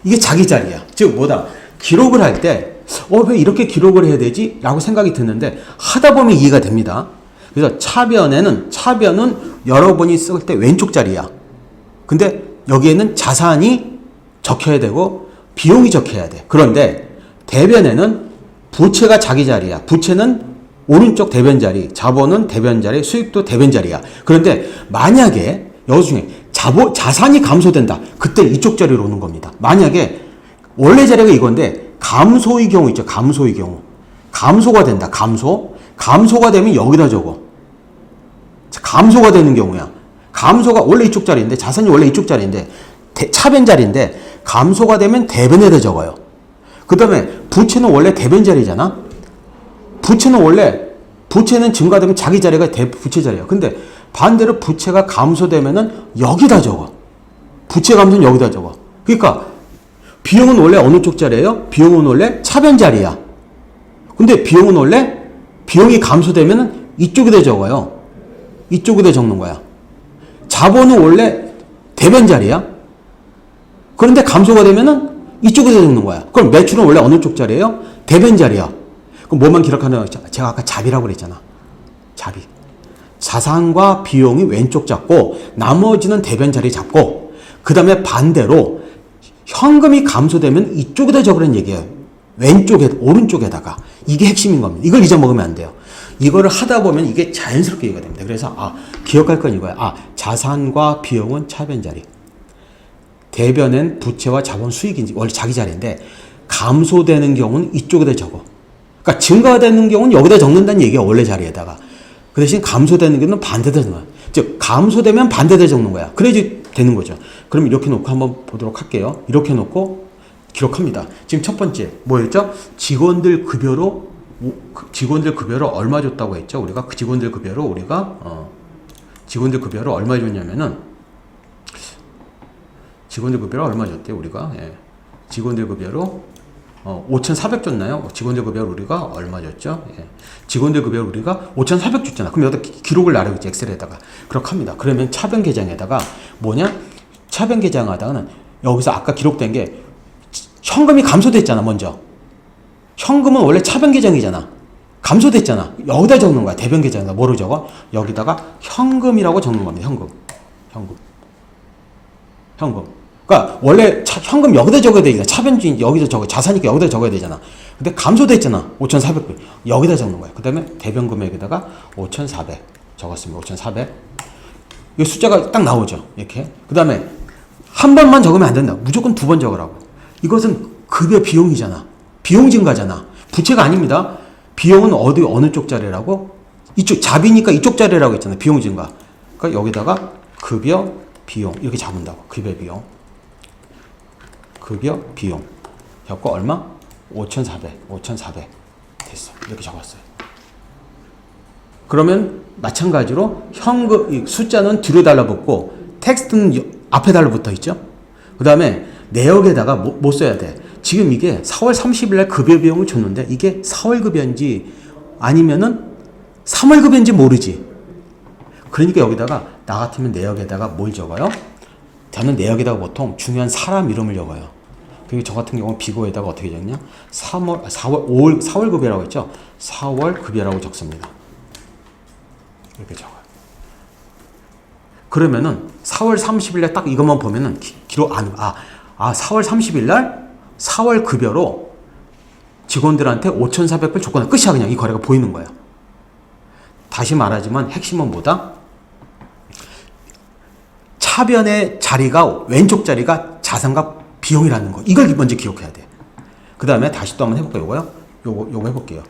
Speaker 1: 이게 자기 자리야. 즉 뭐다? 기록을 할 때 왜 이렇게 기록을 해야 되지? 라고 생각이 드는데 하다 보면 이해가 됩니다. 그래서 차변은 여러분이 쓸 때 왼쪽 자리야. 근데 여기에는 자산이 적혀야 되고 비용이 적혀야 돼. 그런데 대변에는 부채가 자기 자리야. 부채는 오른쪽 대변 자리, 자본은 대변 자리, 수익도 대변 자리야. 그런데 만약에 여기 중에 자산이 감소된다. 그때 이쪽 자리로 오는 겁니다. 만약에 원래 자리가 이건데 감소의 경우 있죠. 감소의 경우. 감소가 된다. 감소가 되면 여기다 적어. 감소가 되는 경우야. 감소가 원래 이쪽 자리인데 자산이 원래 이쪽 자리인데 차변 자리인데 감소가 되면 대변에다 적어요. 그 다음에 부채는 원래 대변 자리잖아. 부채는 증가되면 자기 자리가 부채 자리야. 근데 반대로 부채가 감소되면은 여기다 적어. 부채 감소는 여기다 적어. 그러니까 비용은 원래 어느 쪽 자리예요? 비용은 원래 차변 자리야. 근데 비용이 감소되면은 이쪽에다 적어요. 이쪽에다 적는 거야. 자본은 원래 대변 자리야. 그런데 감소가 되면은 이쪽에다 적는 거야. 그럼 매출은 원래 어느 쪽 자리예요? 대변 자리야. 그럼 뭐만 기록하냐? 제가 아까 자비라고 그랬잖아. 자비. 자산과 비용이 왼쪽 잡고 나머지는 대변 자리 잡고 그 다음에 반대로 현금이 감소되면 이쪽에다 적으라는 얘기예요. 오른쪽에다가. 이게 핵심인 겁니다. 이걸 잊어먹으면 안 돼요. 이거를 하다 보면 이게 자연스럽게 이해가 됩니다. 그래서 기억할 건 이거야. 자산과 비용은 차변 자리. 대변은 부채와 자본 수익인지 원래 자기 자리인데 감소되는 경우는 이쪽에다 적어. 그러니까 증가되는 경우는 여기다 적는다는 얘기야. 원래 자리에다가. 그 대신 감소되는 경우는 반대다 적는 거야. 즉 감소되면 반대다 적는 거야. 그래야지 되는 거죠. 그럼 이렇게 놓고 한번 보도록 할게요. 이렇게 놓고 기록합니다. 지금 첫 번째 뭐였죠? 직원들 급여로 얼마 줬다고 했죠? 우리가 그 직원들 급여로 얼마 줬냐면은 직원들 급여로 얼마 줬대 우리가? 예. 직원들 급여로 5,400 줬나요? 직원들 급여로 우리가 얼마 줬죠? 예. 직원들 급여로 우리가 5,400 줬잖아. 그럼 여기다 기록을 나르겠지. 엑셀에다가. 그렇게 합니다. 그러면 차변 계장에다가 차변 계장하다가는 여기서 아까 기록된 게 현금이 감소됐잖아. 먼저. 현금은 원래 차변 계장이잖아. 감소됐잖아. 여기다 적는 거야. 대변 계장에다 뭐로 적어? 여기다가 현금이라고 적는 겁니다. 현금. 그러니까 원래 현금 여기다 적어야 되니까 차변주인 여기다 적어. 자산이니까 여기다 적어야 되잖아. 근데 감소됐잖아. 5,400불. 여기다 적는 거야. 그 다음에 대변 금액에다가 5,400 적었습니다. 5,400. 이 숫자가 딱 나오죠. 이렇게. 그 다음에 한 번만 적으면 안 된다. 무조건 두 번 적으라고. 이것은 급여 비용이잖아. 비용 증가잖아. 부채가 아닙니다. 비용은 어느 쪽 자리라고? 이쪽, 자비니까 이쪽 자리라고 했잖아. 비용 증가. 그러니까 여기다가 급여 비용. 이렇게 잡는다고. 급여 비용. 적고 얼마? 5,400 됐어. 이렇게 적었어요. 그러면 마찬가지로 현금 숫자는 뒤로 달라붙고 텍스트는 앞에 달라붙어 있죠. 그 다음에 내역에다가 뭐 써야 돼? 지금 이게 4월 30일 날 급여 비용을 줬는데 이게 4월 급여인지 아니면은 3월 급여인지 모르지. 그러니까 여기다가 나 같으면 내역에다가 뭘 적어요? 저는 내역에다가 보통 중요한 사람 이름을 적어요. 그리고 저 같은 경우 비고에다가 어떻게 적냐? 4월 급여라고 했죠? 4월 급여라고 적습니다. 이렇게 적어요. 그러면은 4월 30일날 딱 이것만 보면은 기록 4월 30일날 4월 급여로 직원들한테 5,400불 줬거나 끝이야. 그냥 이 거래가 보이는 거야. 다시 말하지만 핵심은 뭐다? 차변의 자리가 왼쪽 자리가 자산과 비용이라는 거. 이걸 먼저 기억해야 돼. 그 다음에 다시 또 한번 해볼까요? 요거 해볼게요.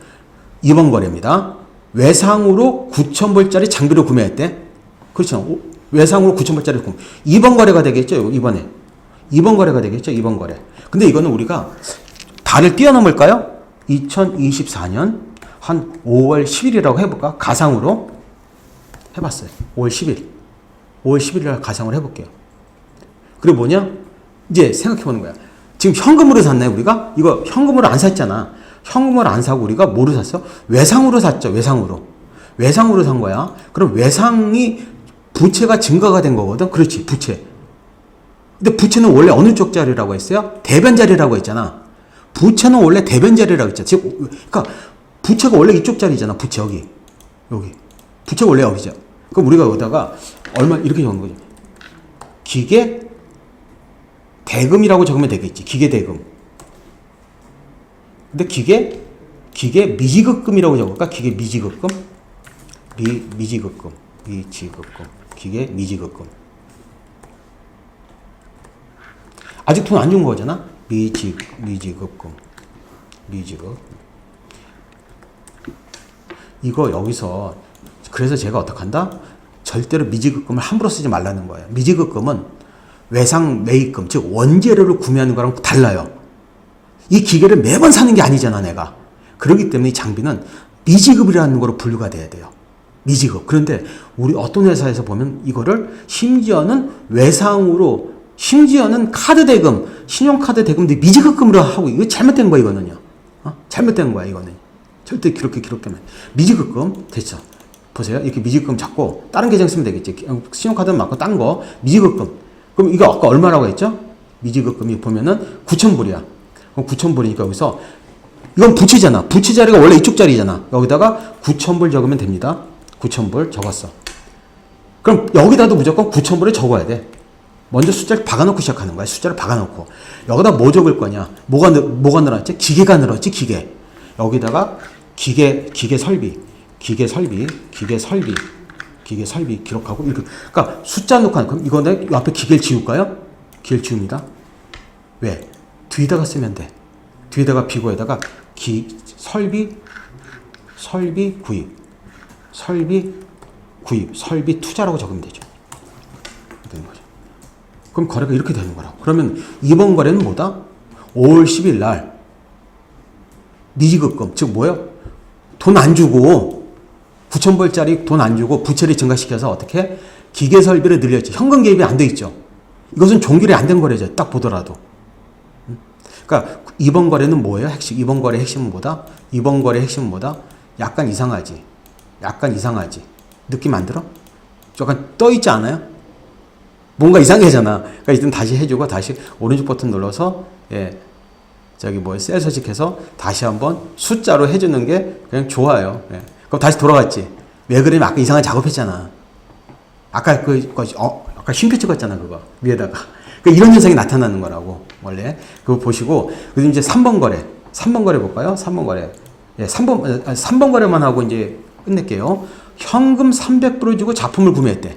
Speaker 1: 2번 거래입니다. 외상으로 9,000불짜리 장비를 구매했대. 그렇죠. 외상으로 9,000불짜리 구매. 2번 거래가 되겠죠. 이번에. 2번 거래가 되겠죠. 2번 거래. 근데 이거는 우리가 달을 뛰어넘을까요? 2024년 한 5월 10일이라고 해볼까? 가상으로 해봤어요. 5월 10일. 5월 10일날 가상으로 해볼게요. 그리고 뭐냐? 이제 생각해보는 거야. 지금 현금으로 샀나요, 우리가? 이거 현금으로 안 샀잖아. 현금으로 안 사고 우리가 뭐로 샀어? 외상으로 샀죠, 외상으로. 외상으로 산 거야. 그럼 외상이 부채가 증가가 된 거거든? 그렇지, 부채. 근데 부채는 원래 어느 쪽 자리라고 했어요? 대변 자리라고 했잖아. 부채는 원래 대변 자리라고 했잖아. 그러니까 부채가 원래 이쪽 자리잖아. 부채 여기. 부채가 원래 여기죠. 그럼 우리가 여기다가 얼마 이렇게 적는 거죠. 기계 대금이라고 적으면 되겠지. 기계 대금. 근데 기계 미지급금이라고 적을까? 기계 미지급금? 미지급금. 기계 미지급금. 아직 돈 안 준 거잖아? 미지급금. 이거 여기서 그래서 제가 어떡한다? 절대로 미지급금을 함부로 쓰지 말라는 거예요. 미지급금은 외상 매입금, 즉 원재료를 구매하는 거랑 달라요. 이 기계를 매번 사는 게 아니잖아, 내가. 그렇기 때문에 이 장비는 미지급이라는 거로 분류가 돼야 돼요. 미지급. 그런데 우리 어떤 회사에서 보면 이거를 심지어는 외상으로, 심지어는 카드 대금, 신용카드 대금도 미지급금으로 하고, 이거 잘못된 거야, 이거는요. 잘못된 거야, 이거는. 절대 그렇게 기록되면. 미지급금, 됐죠. 보세요. 이렇게 미지급금 잡고, 다른 계정 쓰면 되겠지. 신용카드는 맞고, 딴 거, 미지급금. 그럼 이거 아까 얼마라고 했죠? 미지급금이 보면은 9,000불이야. 그럼 9,000불이니까 여기서, 이건 부채잖아. 부채 자리가 원래 이쪽 자리잖아. 여기다가 9,000불 적으면 됩니다. 9,000불 적었어. 그럼 여기다도 무조건 9,000불을 적어야 돼. 먼저 숫자를 박아놓고 시작하는 거야. 숫자를 박아놓고. 여기다 뭐 적을 거냐? 뭐가 늘었지? 기계가 늘었지, 기계. 여기다가 기계 설비 기록하고, 이렇게. 그러니까 숫자 놓고 하는, 그럼 이거는 이 앞에 기계를 지울까요? 기계를 지웁니다. 왜? 뒤에다가 쓰면 돼. 뒤에다가 비고에다가 설비 구입, 설비 투자라고 적으면 되죠. 되는 거죠. 그럼 거래가 이렇게 되는 거라고. 그러면 이번 거래는 뭐다? 5월 10일 날 미지급금, 즉 뭐예요? 돈 안 주고 9,000불짜리 돈 안 주고 부채를 증가시켜서 어떻게? 기계 설비를 늘렸지. 현금 개입이 안 돼 있죠. 이것은 종결이 안 된 거래죠. 딱 보더라도. 그러니까 이번 거래는 뭐예요? 핵심. 이번 거래 핵심은 뭐다? 이번 거래 핵심은 뭐다? 약간 이상하지. 느낌 안 들어? 약간 떠 있지 않아요? 뭔가 이상해잖아. 그러니까 일단 다시 해주고, 다시 오른쪽 버튼 눌러서, 셀 서식해서 다시 한번 숫자로 해주는 게 그냥 좋아요. 그럼 다시 돌아갔지. 왜 그러냐면 아까 이상한 작업했잖아. 아까 아까 쉼표 찍었잖아, 그거. 위에다가. 이런 현상이 나타나는 거라고, 원래. 그거 보시고, 그리고 이제 3번 거래. 3번 거래 볼까요? 3번 거래. 3번 거래만 하고 이제 끝낼게요. 현금 300불을 주고 작품을 구매했대.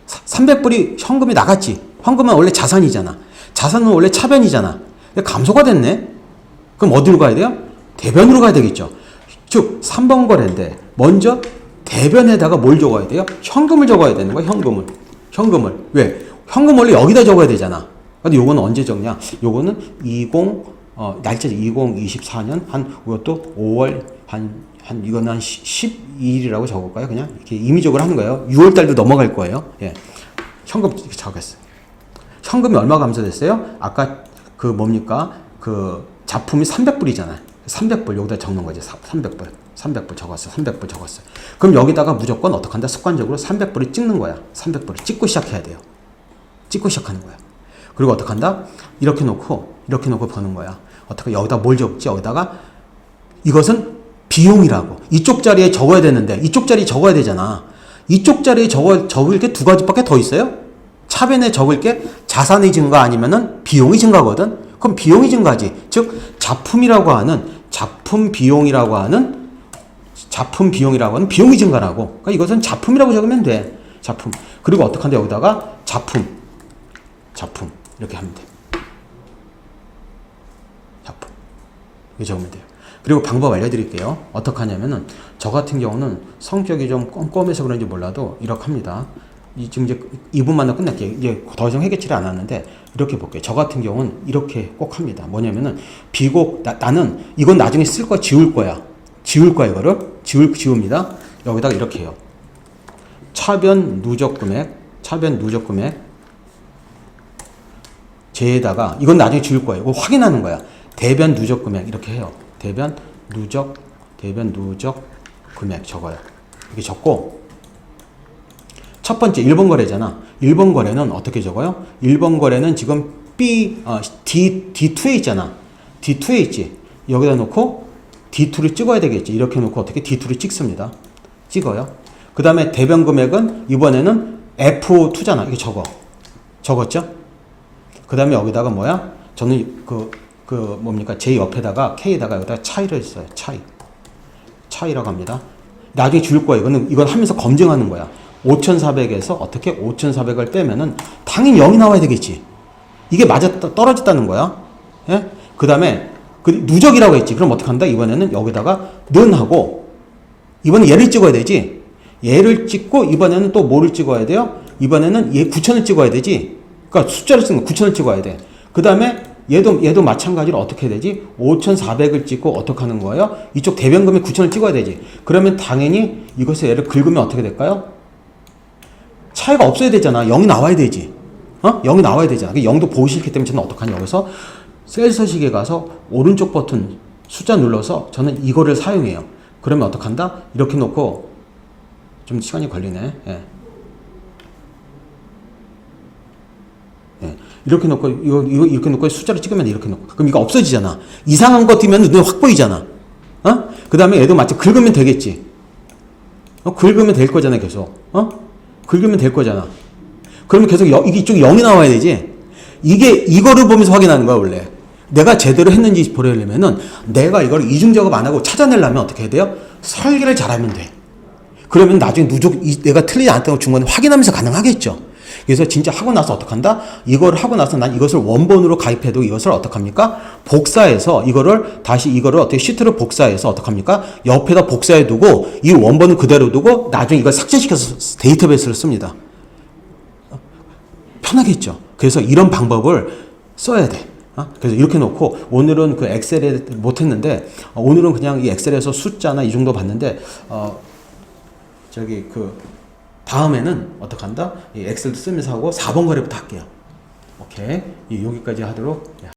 Speaker 1: 300불이 현금이 나갔지. 현금은 원래 자산이잖아. 자산은 원래 차변이잖아. 감소가 됐네. 그럼 어디로 가야 돼요? 대변으로 가야 되겠죠. 즉 3번 거래인데 먼저 대변에다가 뭘 적어야 돼요? 현금을 적어야 되는 거야. 현금을. 왜? 현금 원래 여기다 적어야 되잖아. 근데 요거는 언제 적냐? 요거는 날짜 2024년 이것도 5월 이거는 한 12일이라고 적을까요? 그냥 이렇게 임의적으로 하는 거예요. 6월달도 넘어갈 거예요. 현금 이렇게 적었어요. 현금이 얼마 감소됐어요? 아까 작품이 300불이잖아요. 300불 여기다 적는 거지. 300불 적었어. 그럼 여기다가 무조건 어떻게 한다? 습관적으로 300불을 찍는 거야. 300불을 찍고 시작해야 돼요. 찍고 시작하는 거야. 그리고 어떻게 한다? 이렇게 놓고 보는 거야. 어떻게 여기다 뭘 적지? 여기다가 이것은 비용이라고. 이쪽 자리에 적어야 되는데 이쪽 자리에 적어야 되잖아. 이쪽 자리에 적을 게 두 가지밖에 더 있어요. 차변에 적을 게 자산이 증가 아니면은 비용이 증가거든. 그럼 비용이 증가지. 즉 작품 비용이라고 하는 비용이 증가라고. 그러니까 이것은 작품이라고 적으면 돼. 작품. 그리고 어떻게 한데 여기다가 작품 이렇게 하면 돼. 작품. 이렇게 적으면 돼요. 그리고 방법 알려드릴게요. 어떻게 하냐면은 저 같은 경우는 성격이 좀 꼼꼼해서 그런지 몰라도 이렇게 합니다. 지금 이제 2분만 끝낼게요. 이제 더 이상 회계치를 안 하는데 이렇게 볼게요. 저 같은 경우는 이렇게 꼭 합니다. 뭐냐면은 비곡 나는 이건 나중에 쓸 거 지울 거야. 이거를 지웁니다. 여기다가 이렇게 해요. 차변 누적 금액 제에다가 이건 나중에 지울 거예요. 이거 확인하는 거야. 대변 누적 금액 이렇게 해요. 대변 누적 금액 적어요. 이렇게 적고 첫 번째 1번 거래잖아. 1번 거래는 어떻게 적어요? 1번 거래는 지금 D2에 있잖아. D2에 있지. 여기다 놓고 D2를 찍어야 되겠지. 이렇게 놓고 어떻게 D2를 찍습니다. 찍어요. 그 다음에 대변 금액은 이번에는 F2잖아. 이렇게 적었죠? 그 다음에 여기다가 뭐야? 저는 뭡니까? 제 옆에다가 K에다가 여기다가 차이를 써요. 차이라고 합니다. 나중에 줄 거예요. 이건 하면서 검증하는 거야. 5,400에서 어떻게 5,400을 빼면은 당연히 0이 나와야 되겠지. 이게 떨어졌다는 거야. 예? 그 다음에 누적이라고 했지. 그럼 어떻게 한다? 이번에는 여기다가 는 하고 이번에 얘를 찍어야 되지. 얘를 찍고 이번에는 또 뭐를 찍어야 돼요? 이번에는 얘 9,000을 찍어야 되지. 그러니까 숫자를 쓰는 거 9,000을 찍어야 돼. 그 다음에 얘도 마찬가지로 어떻게 해야 되지? 5,400을 찍고 어떻게 하는 거예요? 이쪽 대변금액 9,000을 찍어야 되지. 그러면 당연히 이것을 얘를 긁으면 어떻게 될까요? 차이가 없어야 되잖아. 0이 나와야 되지. 0이 나와야 되잖아. 0도 보기 싫기 때문에 저는 어떡하냐. 여기서 셀서식에 가서 오른쪽 버튼 숫자 눌러서 저는 이거를 사용해요. 그러면 어떡한다? 이렇게 놓고 좀 시간이 걸리네. 예. 예. 이렇게 놓고 이거 이렇게 놓고 숫자를 찍으면 이렇게 놓고 그럼 이거 없어지잖아. 이상한 거 띄면 눈에 확 보이잖아. 그 다음에 얘도 마치 긁으면 되겠지. 긁으면 될 거잖아. 계속. 긁으면 될 거잖아. 그러면 계속 이쪽 0이 나와야 되지. 이거를 보면서 확인하는 거야, 원래. 내가 제대로 했는지 보려면은 내가 이걸 이중 작업 안 하고 찾아내려면 어떻게 해야 돼요? 설계를 잘하면 돼. 그러면 나중에 내가 틀리지 않다고 중간에 확인하면서 가능하겠죠. 그래서 진짜 하고 나서 어떡한다? 이걸 하고 나서 난 이것을 원본으로 가입해도 이것을 어떡합니까? 복사해서 이거를 어떻게 시트를 복사해서 어떡합니까? 옆에다 복사해 두고 이 원본은 그대로 두고 나중에 이걸 삭제시켜서 데이터베이스를 씁니다. 편하겠죠. 그래서 이런 방법을 써야 돼. 그래서 이렇게 놓고 오늘은 그 엑셀에 못했는데 오늘은 그냥 이 엑셀에서 숫자나 이 정도 봤는데 다음에는 어떻게 한다? 이 엑셀도 쓰면서 하고 4번 거래부터 할게요. 오케이. 여기까지 하도록.